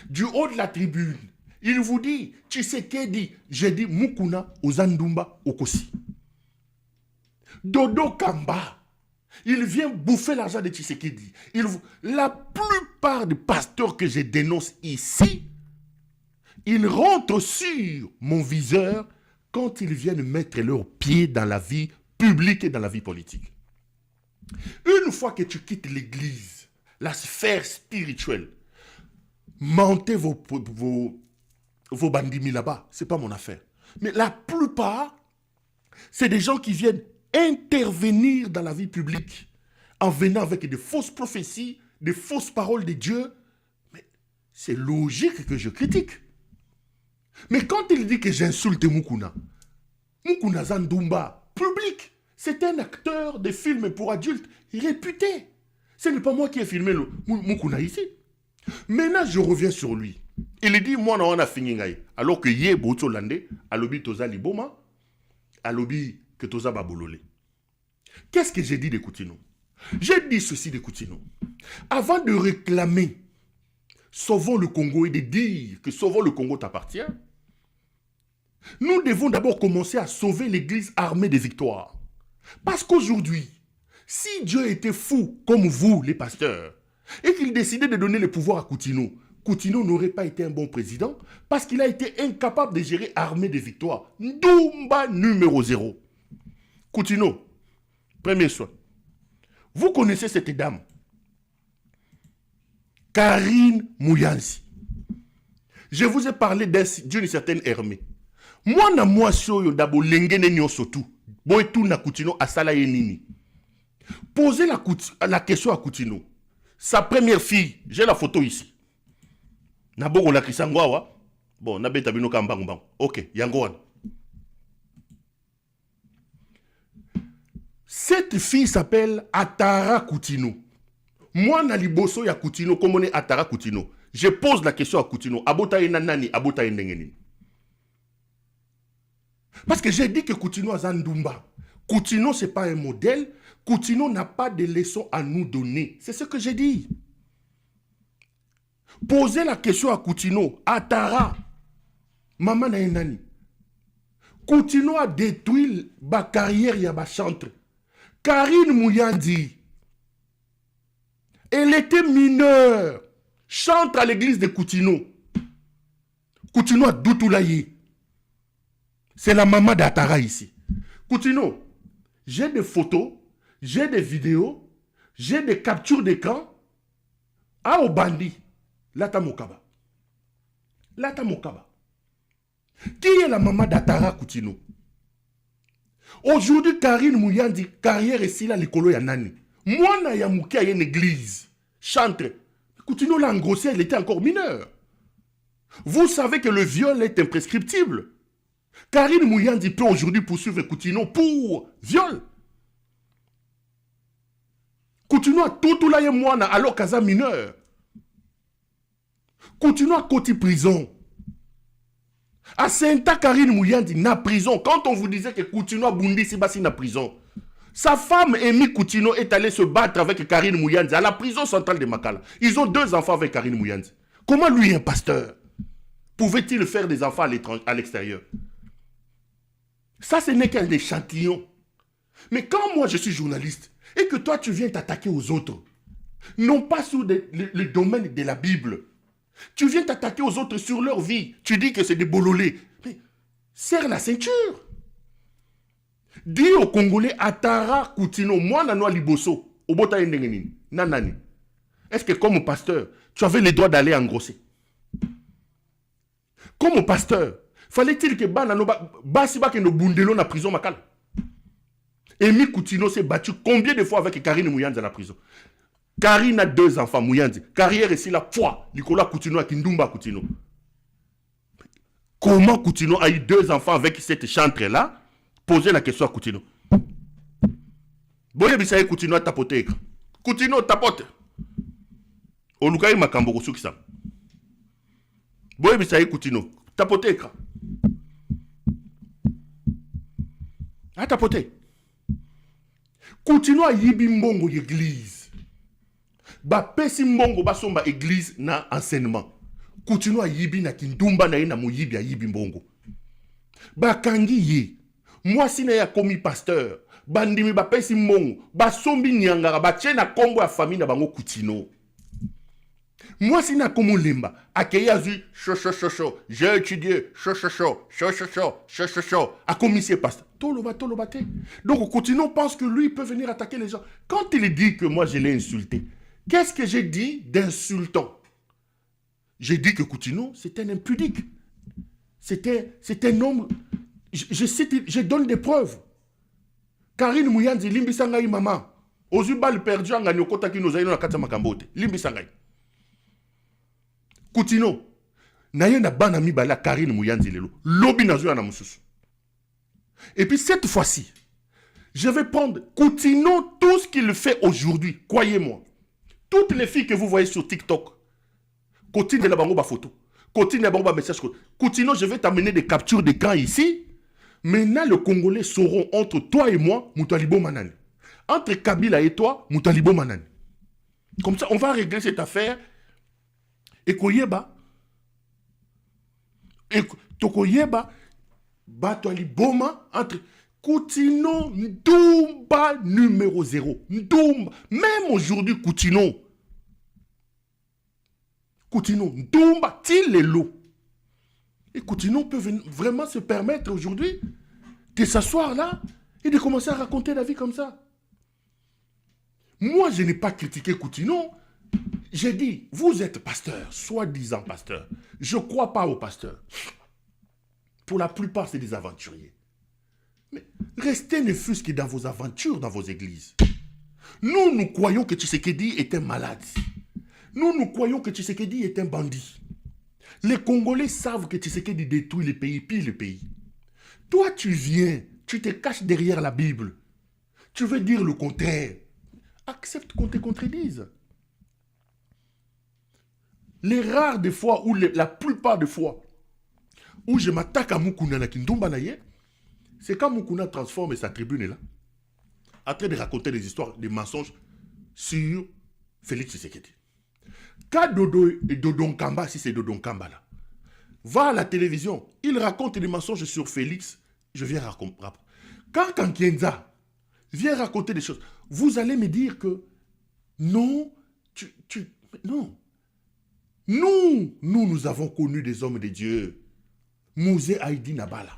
du haut de la tribune, il vous dit Tshisekedi, j'ai dit Mukuna aux Andumba Okosi. Dodo Kamba, il vient bouffer l'argent de Tshisekedi. La plupart des pasteurs que je dénonce ici, ils rentrent sur mon viseur quand ils viennent mettre leurs pieds dans la vie publique et dans la vie politique. Une fois que tu quittes l'église, la sphère spirituelle, mentez vos bandits là-bas, ce n'est pas mon affaire. Mais la plupart, c'est des gens qui viennent intervenir dans la vie publique en venant avec des fausses prophéties, des fausses paroles de Dieu. Mais c'est logique que je critique. Mais quand il dit que j'insulte Mukuna, Mukuna Zandumba, public, c'est un acteur de films pour adultes réputé. Ce n'est pas moi qui ai filmé le Mukuna ici. Maintenant, je reviens sur lui. Il dit, moi, on a fini. Alors que Yé Botolande, Alobi Toza Liboma, Alobi que Toza Babolole. Qu'est-ce que j'ai dit de Koutino? J'ai dit ceci de Koutino. Avant de réclamer sauvons le Congo et de dire que sauvons le Congo t'appartient, nous devons d'abord commencer à sauver l'église armée de victoire. Parce qu'aujourd'hui, si Dieu était fou comme vous, les pasteurs, et qu'il décidait de donner le pouvoir à Koutino, Koutino n'aurait pas été un bon président parce qu'il a été incapable de gérer armée de victoire. Ndoumba numéro 0. Koutino, premier soin. Vous connaissez cette dame, Karine Mouyansi. Je vous ai parlé d'une certaine Hermée. Moi, na moi, soyo d'abo lengene nyosotu. Boy tout na Koutino asala yenini. Posez la question à Koutino. Sa première fille, j'ai la photo ici. Naboko la kisangwawa. Bon, nabeta bino kambang bang. Ok, yangoan. Cette fille s'appelle Atara Koutino. Moi, na liboso ya Koutino, comme on est Atara Koutino. Je pose la question à Koutino. Abota nani, abota ndengeni. Parce que j'ai dit que Koutino a Zandumba. Koutino, ce n'est pas un modèle. Koutino n'a pas de leçons à nous donner. C'est ce que j'ai dit. Posez la question à Koutino. Atara. Maman na nani. Koutino a détruit ma carrière ya ba chantre. Karine Mouyandi. Elle était mineure. Chante à l'église de Koutino. Koutino a Doutoulaye. C'est la maman d'Atara ici. Koutino, j'ai des photos, j'ai des vidéos, j'ai des captures d'écran. Ah, au bandit. Lata Mokaba. Lata Mokaba. Qui est la maman d'Atara Koutino? Aujourd'hui, Karine Mouyandi, carrière ici, là, l'écolo ya nani. Moi, na yamouki à une église. Chantre. Koutino l'a engrossé, elle était encore mineure. Vous savez que le viol est imprescriptible. Karine Mouyandi peut aujourd'hui poursuivre Koutino pour viol. Koutino a tout là et moi alors qu'Aza mineur. Koutino a côté prison. À Saint-Ta, Karine Mouyandi, na prison. Quand on vous disait que Coutinho a bondi, c'est bassi na prison. Sa femme, Amy Coutinho, est allée se battre avec Karine Mouyandi à la prison centrale de Makala. Ils ont 2 enfants avec Karine Mouyandi. Comment lui, un pasteur, pouvait-il faire des enfants à l'extérieur? Ça, ce n'est qu'un échantillon. Mais quand moi, je suis journaliste, et que toi, tu viens t'attaquer aux autres, non pas sur le domaine de la Bible, tu viens t'attaquer aux autres sur leur vie, tu dis que c'est des bololés. Mais serre la ceinture. Dis aux Congolais, Atara Coutinho, moi, Nanoa Liboso, Obota Yendengenini, Nanani. Est-ce que comme pasteur, tu avais le droit d'aller engrosser? Comme pasteur, fallait-il que Basiba que nos bundelo na prison Makala? Amy Coutinho s'est battu combien de fois avec Karine Mouyandi à la prison? Karine a 2 enfants, Mouyandi. Carrière ici la foi. Nicolas Coutinho à Kindumba Coutinho. Comment Coutinho a eu 2 enfants avec cette chantre-là? Posez la question à Coutinho. Boye bisaye Coutinho a tapoté. Coutinho tapote. Olukai makambo kusukisa. Boye bisaye Coutinho tapoté. A tapoté. Coutinho a yibi mbongo l'église. Ba pesi mbongo ba somba église na enseignement. Coutinho a yibi na kindumba na ina moyibi a yibi mbongo. Ba kangi ye. Moi si na ya komi pasteur. Bandimi ba pesi mbongo. Ba sombi nyangara ba tchena kombo ya famille na bango Coutinho. Moi si na komo lemba. Akeya zu cho. J'ai étudié cho. A commissaire pasteur. Toloba. Donc Coutinho pense que lui peut venir attaquer les gens. Quand il dit que moi je l'ai insulté, qu'est-ce que j'ai dit d'insultant? J'ai dit que Coutinho, c'est un impudique. C'est un homme... Je donne des preuves. Karine Mouyandi, Limbi Sangai maman. Ozubal perdu en gagné kota ki nous aïno na kata makambote. Limbi Sangai. Coutinho. Naye na banami bala Karine Mouyandi lelo. Lobi na zuya na mususu. Et puis cette fois-ci, je vais prendre Coutinho, tout ce qu'il fait aujourd'hui, croyez-moi. Toutes les filles que vous voyez sur TikTok, Coutinho de la bango ba photo, Coutinho de la bango ba message. Coutinho, je vais t'amener des captures d'écran ici. Maintenant, les Congolais sauront entre toi et moi, Moutalibo Manani. Entre Kabila et toi, Moutalibo Manani. Comme ça, on va régler cette affaire. Et Koyeba, Tokoyeba, Batouali Boma entre Coutinho Ndumba numéro 0. Ndumba. Même aujourd'hui, Coutinho Ndumba, il est l'eau. Et Coutinho peut vraiment se permettre aujourd'hui de s'asseoir là et de commencer à raconter la vie comme ça. Moi, je n'ai pas critiqué Coutinho. J'ai dit, vous êtes pasteur, soi-disant pasteur. Je ne crois pas aux pasteurs. Pour la plupart, c'est des aventuriers. Mais restez ne fût-ce que dans vos aventures, dans vos églises. Nous croyons que Tshisekedi est un malade. Nous croyons que Tshisekedi est un bandit. Les Congolais savent que Tshisekedi détruit le pays, pille le pays. Toi, tu viens, tu te caches derrière la Bible. Tu veux dire le contraire. Accepte qu'on te contredise. Les rares des fois, ou la plupart des fois, où je m'attaque à Moukouna na Kindumba naye, c'est quand Moukouna transforme sa tribune là, en train de raconter des histoires, des mensonges sur Félix Tshisekedi. Quand Dodon Kamba, si c'est Dodon Kamba là, va à la télévision, il raconte des mensonges sur Félix, je viens raconter. Quand Kankienza vient raconter des choses, vous allez me dire que non, non. Nous avons connu des hommes de Dieu. Mouzé Haïdi Nabala.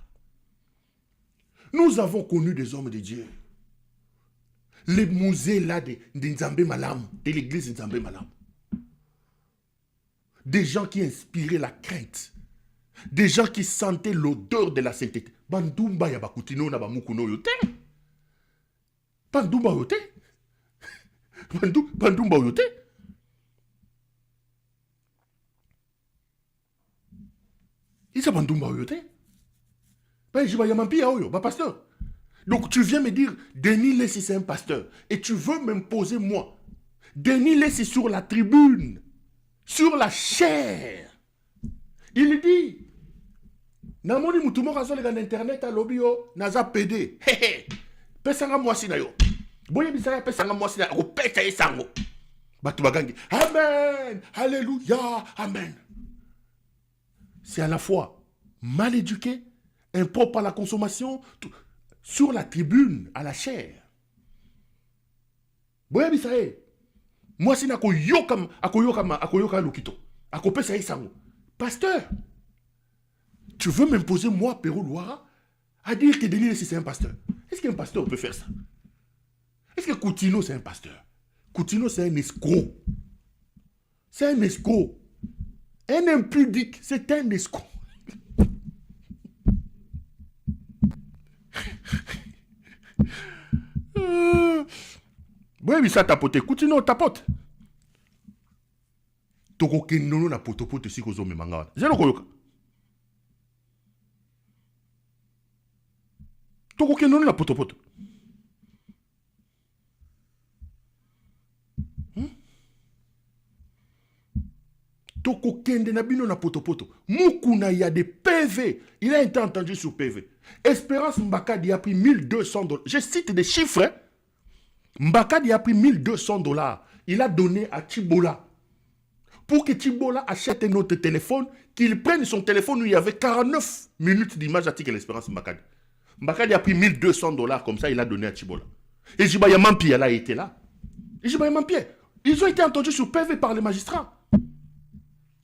Nous avons connu des hommes de Dieu. Les musées là de Nzambe Malam, de l'église Nzambe Malam. Des gens qui inspiraient la crainte. Des gens qui sentaient l'odeur de la sainteté. Bandumba ya bakutino na bamukuno yote. Bandumba yote. Bandumba yote. Isa bandumba yote. Ben je vais yamampi oyo, ba pasteur. Donc tu viens me dire Denis Lessi c'est un pasteur et tu veux m'imposer moi. Denis Lessi sur la tribune, sur la chair. Il dit namoni mutu moko azolega na internet alobi yo naza pede pesanga mwasi na yo boyebisa ya pesanga mwasi na akopesa ye sango bato bagangi amen alléluia amen. C'est à la fois mal éduqué, impropre à la consommation, sur la tribune, à la chair. Boyebisa ye mwasi na akoyoka lokito akopesa ye sango. Pasteur, tu veux m'imposer moi, Perrault Louara, à dire que Denis c'est un pasteur? Est-ce qu'un pasteur peut faire ça? Est-ce que Coutinho c'est un pasteur? Coutinho c'est un escroc. C'est un escroc. Un impudique, c'est un escroc. Oui, ça tapote. Coutinho tapote. Toko kendono na potopote si kozo me mangana. Zero koyoka. Toko kendono na potopote. Toko kende na bino na potopoto. Mukuna il y a des PV. Il a été entendu sur PV. Espérance Mbakadi a pris $1200. Je cite des chiffres. Hein? Mbakadi a pris $1200. Il a donné à Tibola. Pour que Tibola achète un autre téléphone, qu'il prenne son téléphone où il y avait 49 minutes d'image à l'Espérance Mbakadi. Mbakadi a pris $1200 comme ça, il a donné à Tibola. Et Jibaya Mampi, elle a été là. Et Jibaya Mampi, ils ont été entendus sur PV par les magistrats.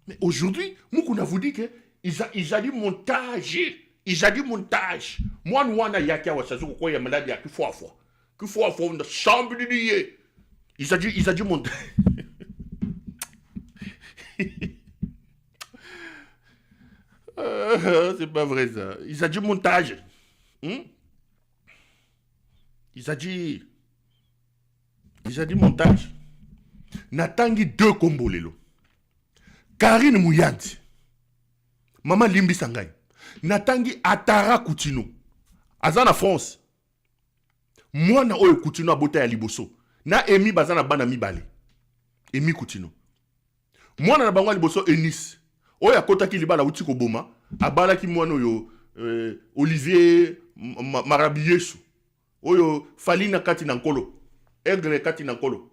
Mais aujourd'hui, Moukouna vous dit que ils a dit montage. Ils a dit montage. Moi, nous, on a yaki à Wassazu, quoi, il y a malade, il y a que fois. Que fois, on a chambre de nuit. Ils a dit montage. C'est pas vrai ça. Ils a dit montage. Ils a dit montage. Natangi 2 combos lelo. Karine Mouyandi. Maman Limbi Sangay. Natangi Atara Coutinho. Azana France. Moi na oyo Coutinho abota ya liboso. Na Emi bazana bana mibale. Emi Coutinho. Moi na bango liboso Enis. Oya kota ki libala uti ko boma. Abala ki mwana oyo Olivier Marabiesu. Oyo Falina kati na nkolo. Aigle kati na nkolo.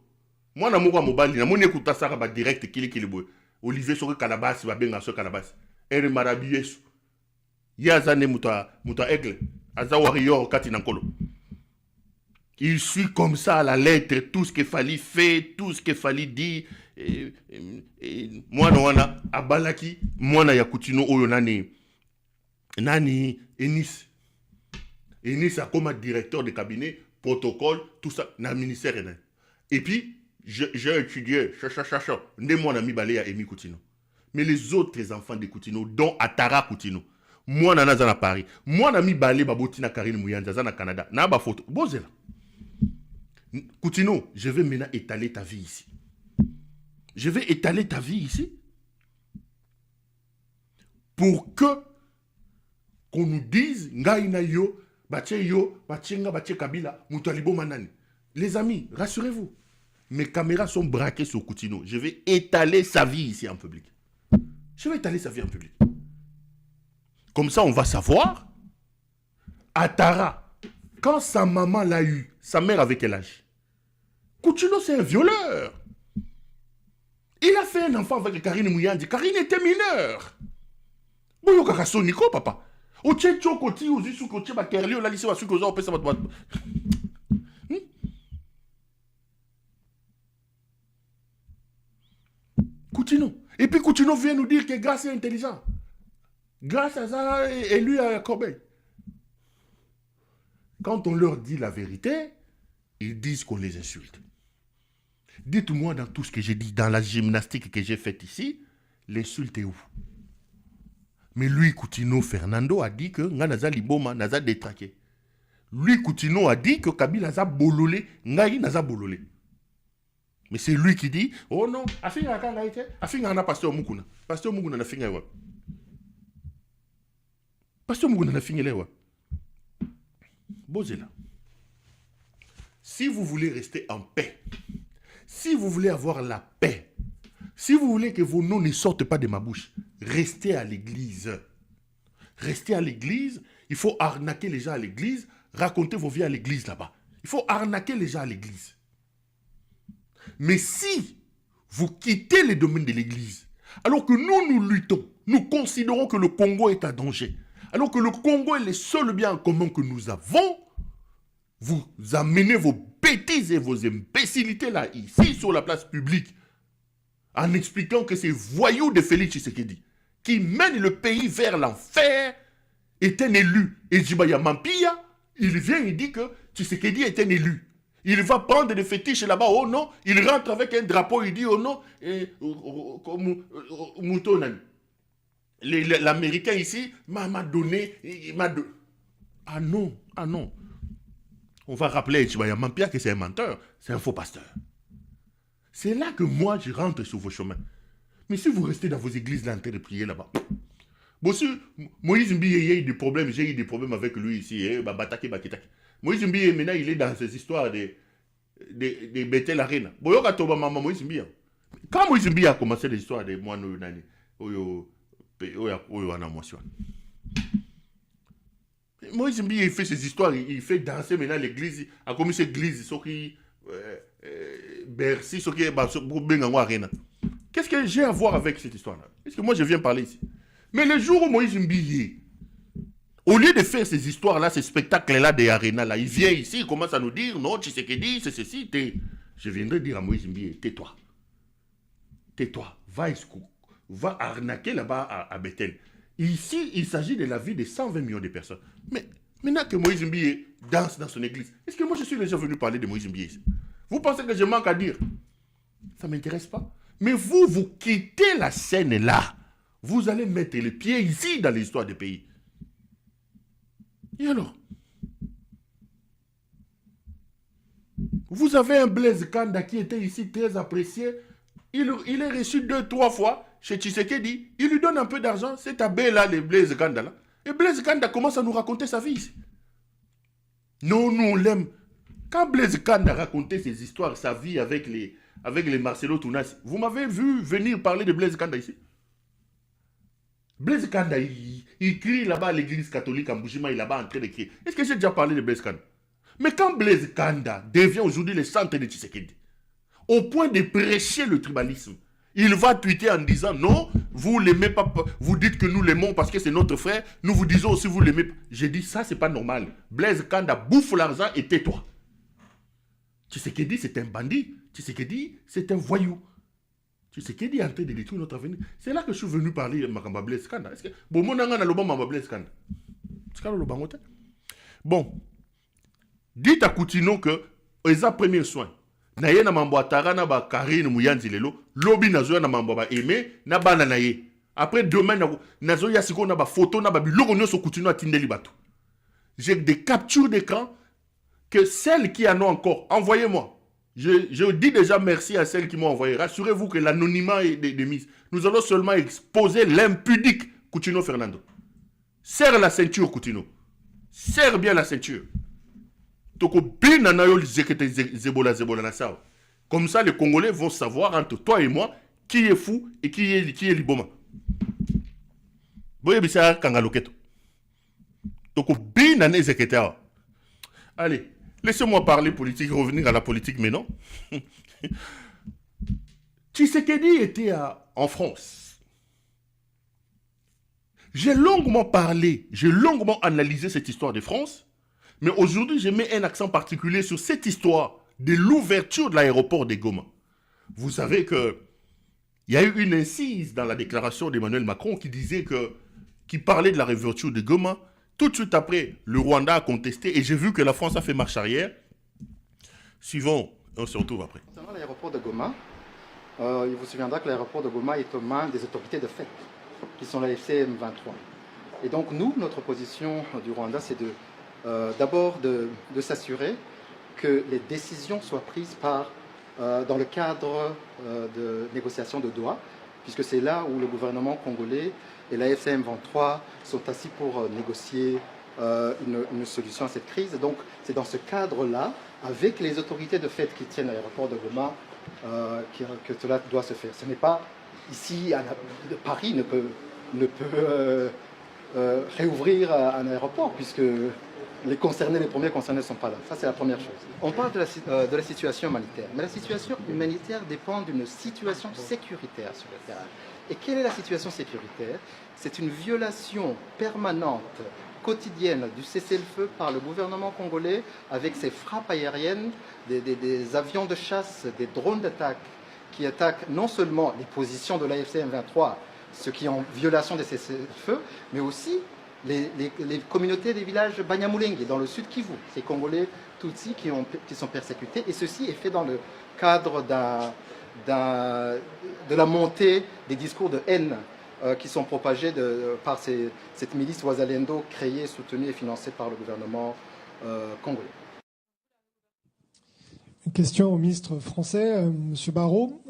Mwana moko mobali na moni kuta saka ba direct kili boy. Olivier Sori Kalabasi va benga so Kalabasi. Ere Marabiesu. Yazane muta Aigle. Aza warrior kati na nkolo. Il suit comme ça à la lettre tout ce qu'il fallait faire, tout ce qu'il fallait dire. Mwana wana abalaki mwana ya Coutinho oyo nani Enis. Enis a comme directeur de cabinet, protocole, tout ça, dans le ministère. Et puis, j'ai étudié, ne mon ami balé à Emi Coutinho. Mais les autres enfants de Coutinho, dont Atara Coutinho, moi, je suis à Paris. Moi, je suis balé à Karine Mouyandi, au Canada. Je suis photo. Bon, c'est là. Coutinho, je vais maintenant étaler ta vie ici. Je vais étaler ta vie ici. Pour que qu'on nous dise, Ngaïna yo, Bache yo, Bachenga, Bache Kabila, Moutalibo Manani. Les amis, rassurez-vous. Mes caméras sont braquées sur Coutinho. Je vais étaler sa vie ici en public. Je vais étaler sa vie en public. Comme ça, on va savoir. Atara, quand sa maman l'a eu, sa mère avait quel âge? Coutinho, c'est un violeur. Il a fait un enfant avec Karine Mouyandi. Karine était mineure. Boyo kakaso Nico, papa. Oche chokoti ozi sukoche ba kerli o la lisi wa sukozo opesa bat. Coutinho. Et puis Coutinho vient nous dire que Grâce est intelligent. Grâce à ça, et lui à Corbeil. Quand on leur dit la vérité, ils disent qu'on les insulte. Dites-moi dans tout ce que j'ai dit, dans la gymnastique que j'ai faite ici, l'insulte est où? Mais lui, Coutinho Fernando a dit que Naza Liboma Naza détraqué. Lui, Coutinho a dit que Kabila Naza bololé, Ngaï Naza bololé. Mais c'est lui qui dit, oh non, Afinga Kangaïte, Afinga na Pasteur Mukuna. Pasteur Mukuna na finga wa. Pasteur Mukuna na finga wa. Bozela. Si vous voulez rester en paix, si vous voulez avoir la paix, si vous voulez que vos noms ne sortent pas de ma bouche, restez à l'église. rester à l'église, il faut arnaquer les gens à l'église, raconter vos vies à l'église là-bas. Il faut arnaquer les gens à l'église. Mais si vous quittez les domaines de l'église, alors que nous luttons, nous considérons que le Congo est en danger, alors que le Congo est le seul bien en commun que nous avons, vous amenez vos bêtises et vos imbécilités là, ici, sur la place publique, en expliquant que ces voyous de Félix Tshisekedi, qui mènent le pays vers l'enfer, est un élu. Et Djibaya Mampia, il vient, il dit que Tshisekedi est un élu. Il va prendre des fétiches là-bas, oh non, il rentre avec un drapeau, il dit, oh non, l'Américain ici m'a donné, ah non, ah non. On va rappeler à Djibaya Mampia que c'est un menteur, c'est un faux pasteur. C'est là que moi, je rentre sur vos chemins. Mais si vous restez dans vos églises là en train de prier là-bas, bon, si Moïse Mbi a eu des problèmes, j'ai eu des problèmes avec lui ici, Moïse Mbi, maintenant, il est dans ces histoires de Bethel Arena. Bon, il y a maman Moïse Mbi. Quand Moïse Mbi a commencé l'histoire de moi, Moïse Mbi, il fait ces histoires, il fait danser maintenant l'église, a commis cette église, ce qui Bercy, ce qui est Bengango Arena. Qu'est-ce que j'ai à voir avec cette histoire-là? Est-ce que moi je viens parler ici? Mais le jour où Moïse Mbi, au lieu de faire ces histoires-là, ces spectacles-là des arénas, là, il vient ici, il commence à nous dire, non, Tshisekedi, c'est ceci, je viendrai dire à Moïse Mbi, tais-toi. Tais-toi, va arnaquer là-bas à Bethel. Ici, il s'agit de la vie de 120 millions de personnes. Mais maintenant que Moïse Mbi danse dans son église, est-ce que moi je suis déjà venu parler de Moïse Mbi ici? Vous pensez que je manque à dire? Ça ne m'intéresse pas. Mais vous quittez la scène là. Vous allez mettre les pieds ici dans l'histoire du pays. Et alors? Vous avez un Blaise Kanda qui était ici très apprécié. Il est reçu 2-3 fois chez Tshisekedi. Il lui donne un peu d'argent. C'est abbé là, le Blaise Kanda là. Et Blaise Kanda commence à nous raconter sa vie ici. Non, nous on l'aime. Quand Blaise Kanda racontait ses histoires, sa vie avec les Marcelo Tounas, vous m'avez vu venir parler de Blaise Kanda ici? Blaise Kanda, il crie là-bas à l'église catholique en Bouchima, il est là-bas en train de crier. Est-ce que j'ai déjà parlé de Blaise Kanda? Mais quand Blaise Kanda devient aujourd'hui le centre de Tshisekedi, au point de prêcher le tribalisme, il va tweeter en disant non, vous l'aimez pas, vous dites que nous l'aimons parce que c'est notre frère, nous vous disons aussi vous l'aimez pas. J'ai dit ça, c'est pas normal. Blaise Kanda bouffe l'argent et tais-toi. Tshisekedi, c'est un bandit. Tshisekedi, c'est un voyou. Tshisekedi est en train de détruire notre avenir. C'est là que je suis venu parler de Makamba Blaise Kanda. Est-ce que bon, mon angana loba Makamba Blaise Kanda. Bon, dites à Koutino que les premiers soins. Naye na mambo atara na ba Karine Mouyanzi lelo, lobi nazo na mambo ba aimé na bana naye. Après demain nazo ya siko na ba photo na ba biloko nyoso Koutino atindeli bato. J'ai des captures d'écran que celles qui en ont encore, envoyez-moi. Je dis déjà merci à celles qui m'ont envoyé. Rassurez-vous que l'anonymat est démise. Nous allons seulement exposer l'impudique Koutino Fernando. Serre la ceinture, Koutino. Serre bien la ceinture. Comme ça, les Congolais vont savoir entre toi et moi qui est fou et qui est liboma. Allez, laissez-moi parler politique, revenir à la politique, mais non. Tshisekedi était en France. J'ai longuement parlé, j'ai longuement analysé cette histoire de France. Mais aujourd'hui, je mets un accent particulier sur cette histoire de l'ouverture de l'aéroport de Goma. Vous savez qu'il y a eu une incise dans la déclaration d'Emmanuel Macron qui parlait de la réouverture de Goma. Tout de suite après, le Rwanda a contesté et j'ai vu que la France a fait marche arrière. Suivons, on se retrouve après. Concernant l'aéroport de Goma, il vous souviendra que l'aéroport de Goma est aux mains des autorités de fait, qui sont la FCM 23. Et donc nous, notre position du Rwanda, c'est d'abord de s'assurer que les décisions soient prises dans le cadre de négociations de Doha, puisque c'est là où le gouvernement congolais et la FCM 23 sont assis pour négocier une solution à cette crise. Donc c'est dans ce cadre-là, avec les autorités de fait qui tiennent l'aéroport de Goma, que cela doit se faire. Ce n'est pas ici, Paris ne peut réouvrir un aéroport, puisque les premiers concernés ne sont pas là. Ça, c'est la première chose. On parle de la situation humanitaire, mais la situation humanitaire dépend d'une situation sécuritaire sur le terrain. Et quelle est la situation sécuritaire? C'est une violation permanente, quotidienne, du cessez-le-feu par le gouvernement congolais, avec ses frappes aériennes, des avions de chasse, des drones d'attaque, qui attaquent non seulement les positions de l'AFC M23, ce qui est en violation des cessez-le-feu, mais aussi les communautés des villages Banyamulenge, dans le sud Kivu, ces Congolais Tutsis qui sont persécutés. Et ceci est fait dans le cadre de la montée des discours de haine qui sont propagés par cette milice Wazalendo créée, soutenue et financée par le gouvernement congolais. Une question au ministre français, Monsieur Barrot.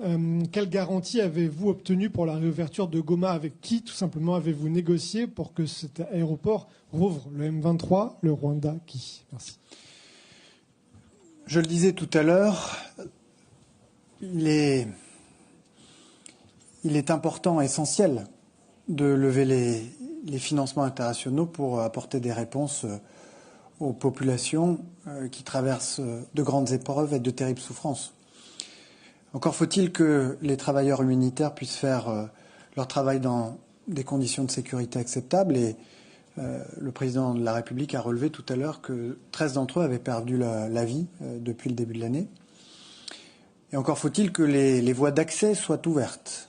Quelle garantie avez-vous obtenue pour la réouverture de Goma? Avec qui, tout simplement, avez-vous négocié pour que cet aéroport rouvre? Le M23, le Rwanda, qui? Merci. Je le disais tout à l'heure, il est important, essentiel, de lever les financements internationaux pour apporter des réponses aux populations qui traversent de grandes épreuves et de terribles souffrances. Encore faut-il que les travailleurs humanitaires puissent faire leur travail dans des conditions de sécurité acceptables. Et le président de la République a relevé tout à l'heure que 13 d'entre eux avaient perdu la vie depuis le début de l'année. Et encore faut-il que les voies d'accès soient ouvertes.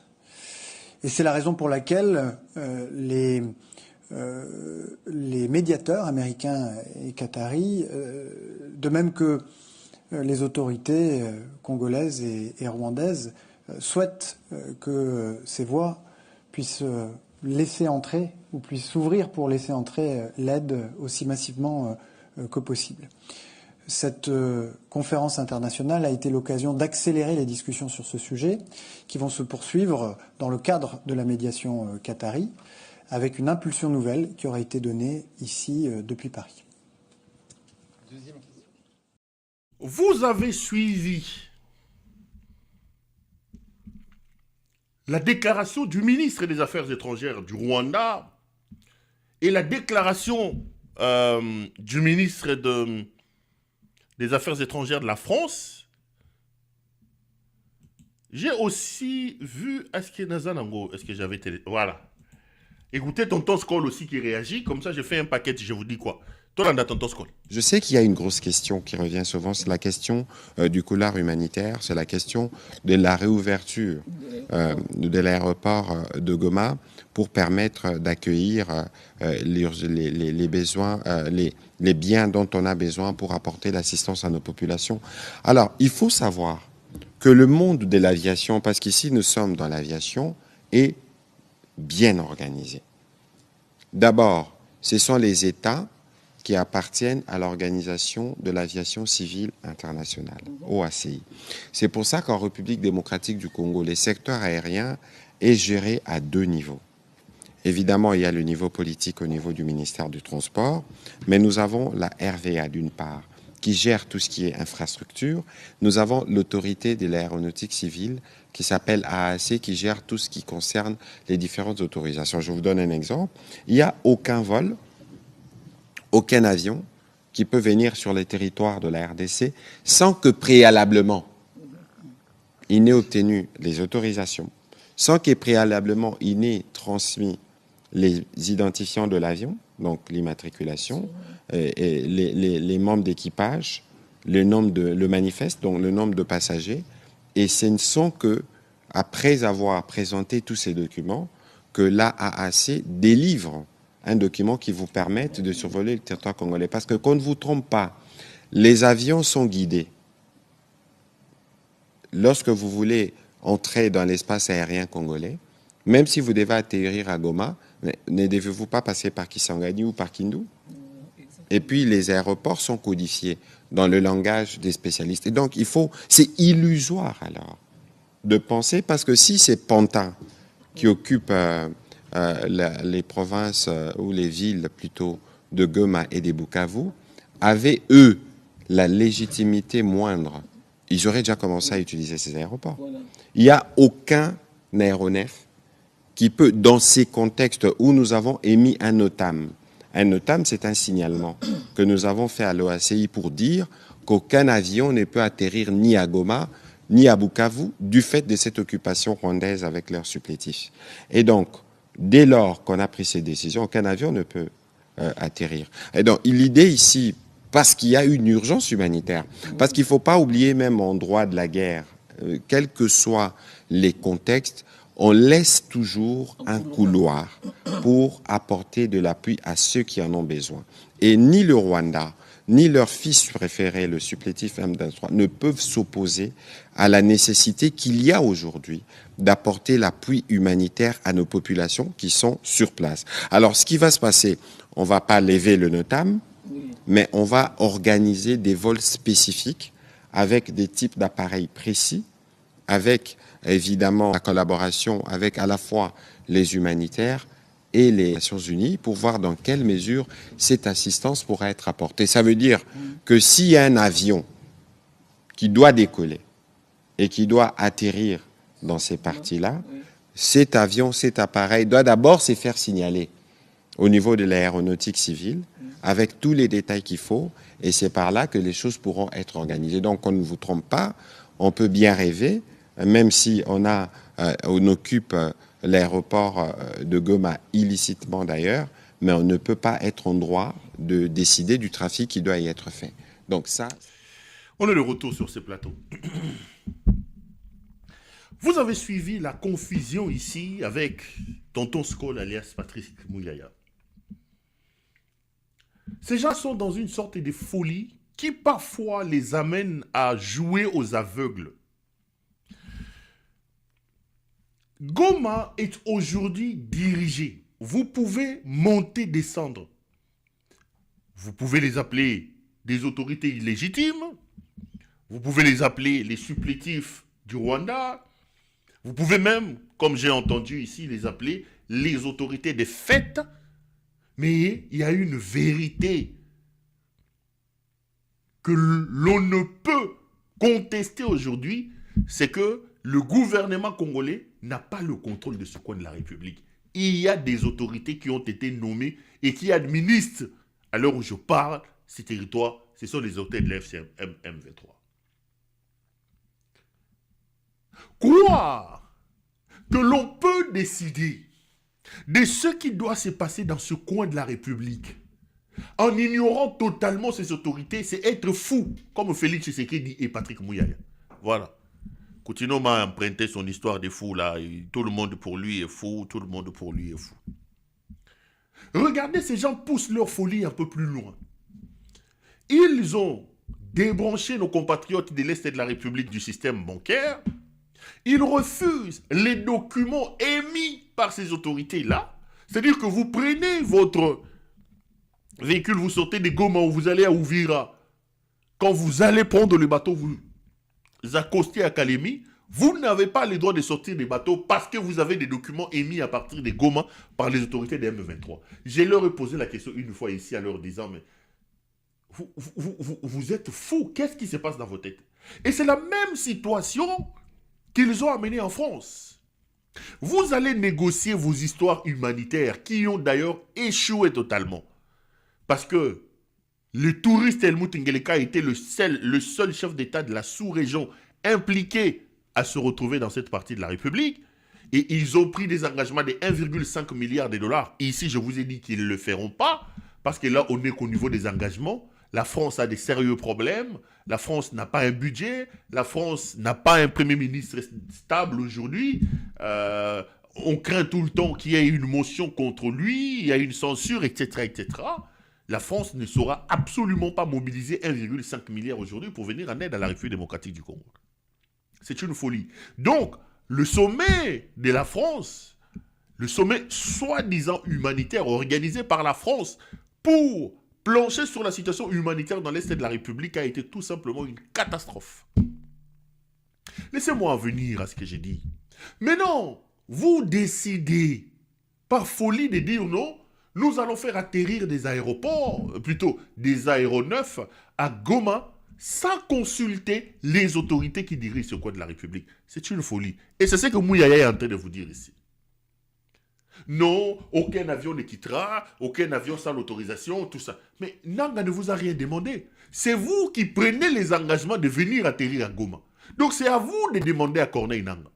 Et c'est la raison pour laquelle les médiateurs américains et qataris, de même que les autorités congolaises et rwandaises, souhaitent que ces voies puissent laisser entrer ou puissent s'ouvrir pour laisser entrer l'aide aussi massivement que possible. Cette conférence internationale a été l'occasion d'accélérer les discussions sur ce sujet qui vont se poursuivre dans le cadre de la médiation qatari, avec une impulsion nouvelle qui aura été donnée ici depuis Paris. Deuxième question. Vous avez suivi la déclaration du ministre des Affaires étrangères du Rwanda et la déclaration du ministre des Affaires étrangères de la France. J'ai aussi vu est-ce que j'avais télé... Voilà. Écoutez tonton Skoll aussi qui réagit, comme ça j'ai fait un paquet, je vous dis quoi. Tonton Skoll. Je sais qu'il y a une grosse question qui revient souvent, c'est la question du couloir humanitaire, c'est la question de la réouverture de l'aéroport de Goma pour permettre d'accueillir les besoins, les biens dont on a besoin pour apporter l'assistance à nos populations. Alors, il faut savoir que le monde de l'aviation, parce qu'ici nous sommes dans l'aviation, est bien organisé. D'abord, ce sont les États qui appartiennent à l'Organisation de l'Aviation Civile Internationale, OACI. C'est pour ça qu'en République démocratique du Congo, le secteur aérien est géré à deux niveaux. Évidemment, il y a le niveau politique au niveau du ministère du Transport, mais nous avons la RVA d'une part, qui gère tout ce qui est infrastructure. Nous avons l'autorité de l'aéronautique civile qui s'appelle AAC, qui gère tout ce qui concerne les différentes autorisations. Je vous donne un exemple. Il n'y a aucun vol, aucun avion qui peut venir sur le territoire de la RDC sans que préalablement il n'ait obtenu les autorisations, sans que préalablement il n'ait transmis les identifiants de l'avion, donc l'immatriculation, et les membres d'équipage, le manifeste, donc le nombre de passagers, et ce ne sont que, après avoir présenté tous ces documents, que l'AAC délivre un document qui vous permette de survoler le territoire congolais. Parce que, qu'on ne vous trompe pas, les avions sont guidés. Lorsque vous voulez entrer dans l'espace aérien congolais, même si vous devez atterrir à Goma, ne devez-vous pas passer par Kisangani ou par Kindu? Et puis, les aéroports sont codifiés dans le langage des spécialistes. Et donc, c'est illusoire alors de penser, parce que si c'est Pantin qui occupe les provinces ou les villes plutôt de Goma et des Bukavu, avaient, eux, la légitimité moindre, ils auraient déjà commencé à utiliser ces aéroports. Voilà. Il n'y a aucun aéronef qui peut, dans ces contextes où nous avons émis un OTAM, Un NOTAM, c'est un signalement que nous avons fait à l'OACI pour dire qu'aucun avion ne peut atterrir ni à Goma, ni à Bukavu, du fait de cette occupation rwandaise avec leurs supplétifs. Et donc, dès lors qu'on a pris ces décisions, aucun avion ne peut atterrir. Et donc, l'idée ici, parce qu'il y a une urgence humanitaire, parce qu'il ne faut pas oublier même en droit de la guerre, quels que soient les contextes, on laisse toujours un couloir pour apporter de l'appui à ceux qui en ont besoin. Et ni le Rwanda, ni leur fils préféré, le supplétif M23, ne peuvent s'opposer à la nécessité qu'il y a aujourd'hui d'apporter l'appui humanitaire à nos populations qui sont sur place. Alors, ce qui va se passer, on ne va pas lever le NOTAM, mais on va organiser des vols spécifiques avec des types d'appareils précis, avec évidemment la collaboration avec à la fois les humanitaires et les Nations Unies pour voir dans quelle mesure cette assistance pourra être apportée. Ça veut dire que s'il y a un avion qui doit décoller et qui doit atterrir dans ces parties-là, cet avion, cet appareil doit d'abord se faire signaler au niveau de l'aéronautique civile avec tous les détails qu'il faut, et c'est par là que les choses pourront être organisées. Donc on ne vous trompe pas, on peut bien rêver, même si on occupe l'aéroport de Goma illicitement d'ailleurs, mais on ne peut pas être en droit de décider du trafic qui doit y être fait. Donc ça... On est de retour sur ce plateau. Vous avez suivi la confusion ici avec Tonton Skol alias Patrick Mouyaya. Ces gens sont dans une sorte de folie qui parfois les amène à jouer aux aveugles. Goma est aujourd'hui dirigé. Vous pouvez monter, descendre. Vous pouvez les appeler des autorités illégitimes. Vous pouvez les appeler les supplétifs du Rwanda. Vous pouvez même, comme j'ai entendu ici, les appeler les autorités des fêtes. Mais il y a une vérité que l'on ne peut contester aujourd'hui, c'est que le gouvernement congolais n'a pas le contrôle de ce coin de la République. Il y a des autorités qui ont été nommées et qui administrent, à l'heure où je parle, ces territoires. Ce sont les autorités de l'FCM M23. Croire que l'on peut décider de ce qui doit se passer dans ce coin de la République en ignorant totalement ces autorités, c'est être fou, comme Félix Tshisekedi et Patrick Mouyaya. Voilà. Coutinho m'a emprunté son histoire de fou là. Tout le monde pour lui est fou, tout le monde pour lui est fou. Regardez, ces gens poussent leur folie un peu plus loin. Ils ont débranché nos compatriotes de l'Est et de la République du système bancaire. Ils refusent les documents émis par ces autorités-là. C'est-à-dire que vous prenez votre véhicule, vous sortez de Goma ou vous allez à Ouvira. Quand vous allez prendre le bateau, vous accostez à Kalemi, vous n'avez pas le droit de sortir des bateaux parce que vous avez des documents émis à partir de Goma par les autorités des M23. Je leur ai posé la question une fois ici en leur disant, mais vous êtes fous, qu'est-ce qui se passe dans vos têtes? Et c'est la même situation qu'ils ont amenée en France. Vous allez négocier vos histoires humanitaires qui ont d'ailleurs échoué totalement. Parce que le touriste Helmut Ngeleka était le seul chef d'État de la sous-région impliqué à se retrouver dans cette partie de la République. Et ils ont pris des engagements de 1,5 milliard de dollars. Ici, je vous ai dit qu'ils ne le feront pas. Parce que là, on n'est qu'au niveau des engagements. La France a des sérieux problèmes. La France n'a pas un budget. La France n'a pas un Premier ministre stable aujourd'hui. On craint tout le temps qu'il y ait une motion contre lui. Il y a une censure, etc., etc. La France ne saura absolument pas mobiliser 1,5 milliard aujourd'hui pour venir en aide à la République démocratique du Congo. C'est une folie. Donc, le sommet de la France, le sommet soi-disant humanitaire organisé par la France pour plancher sur la situation humanitaire dans l'Est de la République a été tout simplement une catastrophe. Laissez-moi en venir à ce que j'ai dit. Mais non, vous décidez par folie de dire non, nous allons faire atterrir des aéroports, plutôt des aéronefs à Goma sans consulter les autorités qui dirigent ce coin de la République. C'est une folie. Et c'est ce que Mouyaya est en train de vous dire ici. Non, aucun avion ne quittera, aucun avion sans l'autorisation, tout ça. Mais Nanga ne vous a rien demandé. C'est vous qui prenez les engagements de venir atterrir à Goma. Donc c'est à vous de demander à Corneille Nanga.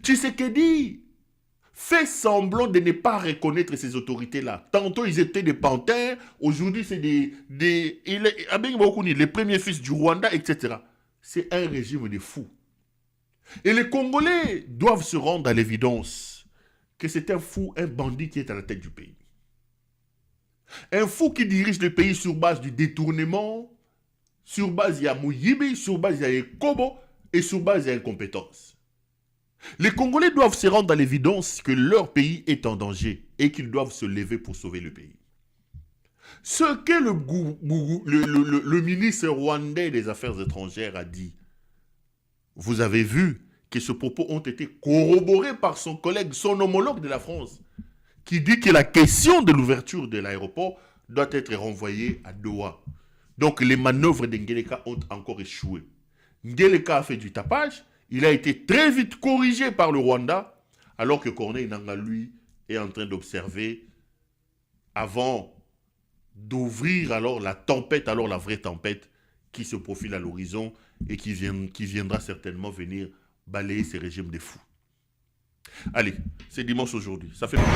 Tshisekedi fait semblant de ne pas reconnaître ces autorités-là. Tantôt ils étaient des panthères, aujourd'hui c'est les premiers fils du Rwanda, etc. C'est un régime de fous. Et les Congolais doivent se rendre à l'évidence que c'est un fou, un bandit qui est à la tête du pays. Un fou qui dirige le pays sur base du détournement, sur base de Mouyibi, sur base de Kobo et sur base de l'incompétence. Les Congolais doivent se rendre à l'évidence que leur pays est en danger et qu'ils doivent se lever pour sauver le pays. Ce que le ministre rwandais des Affaires étrangères a dit, vous avez vu que ces propos ont été corroborés par son collègue, son homologue de la France, qui dit que la question de l'ouverture de l'aéroport doit être renvoyée à Doha. Donc les manœuvres de Ngeleka ont encore échoué. Ngeleka a fait du tapage, il a été très vite corrigé par le Rwanda, alors que Corneille Nanga, lui, est en train d'observer avant d'ouvrir alors la tempête, alors la vraie tempête qui se profile à l'horizon et qui viendra certainement venir balayer ces régimes de fous. Allez, c'est dimanche aujourd'hui, ça fait longtemps.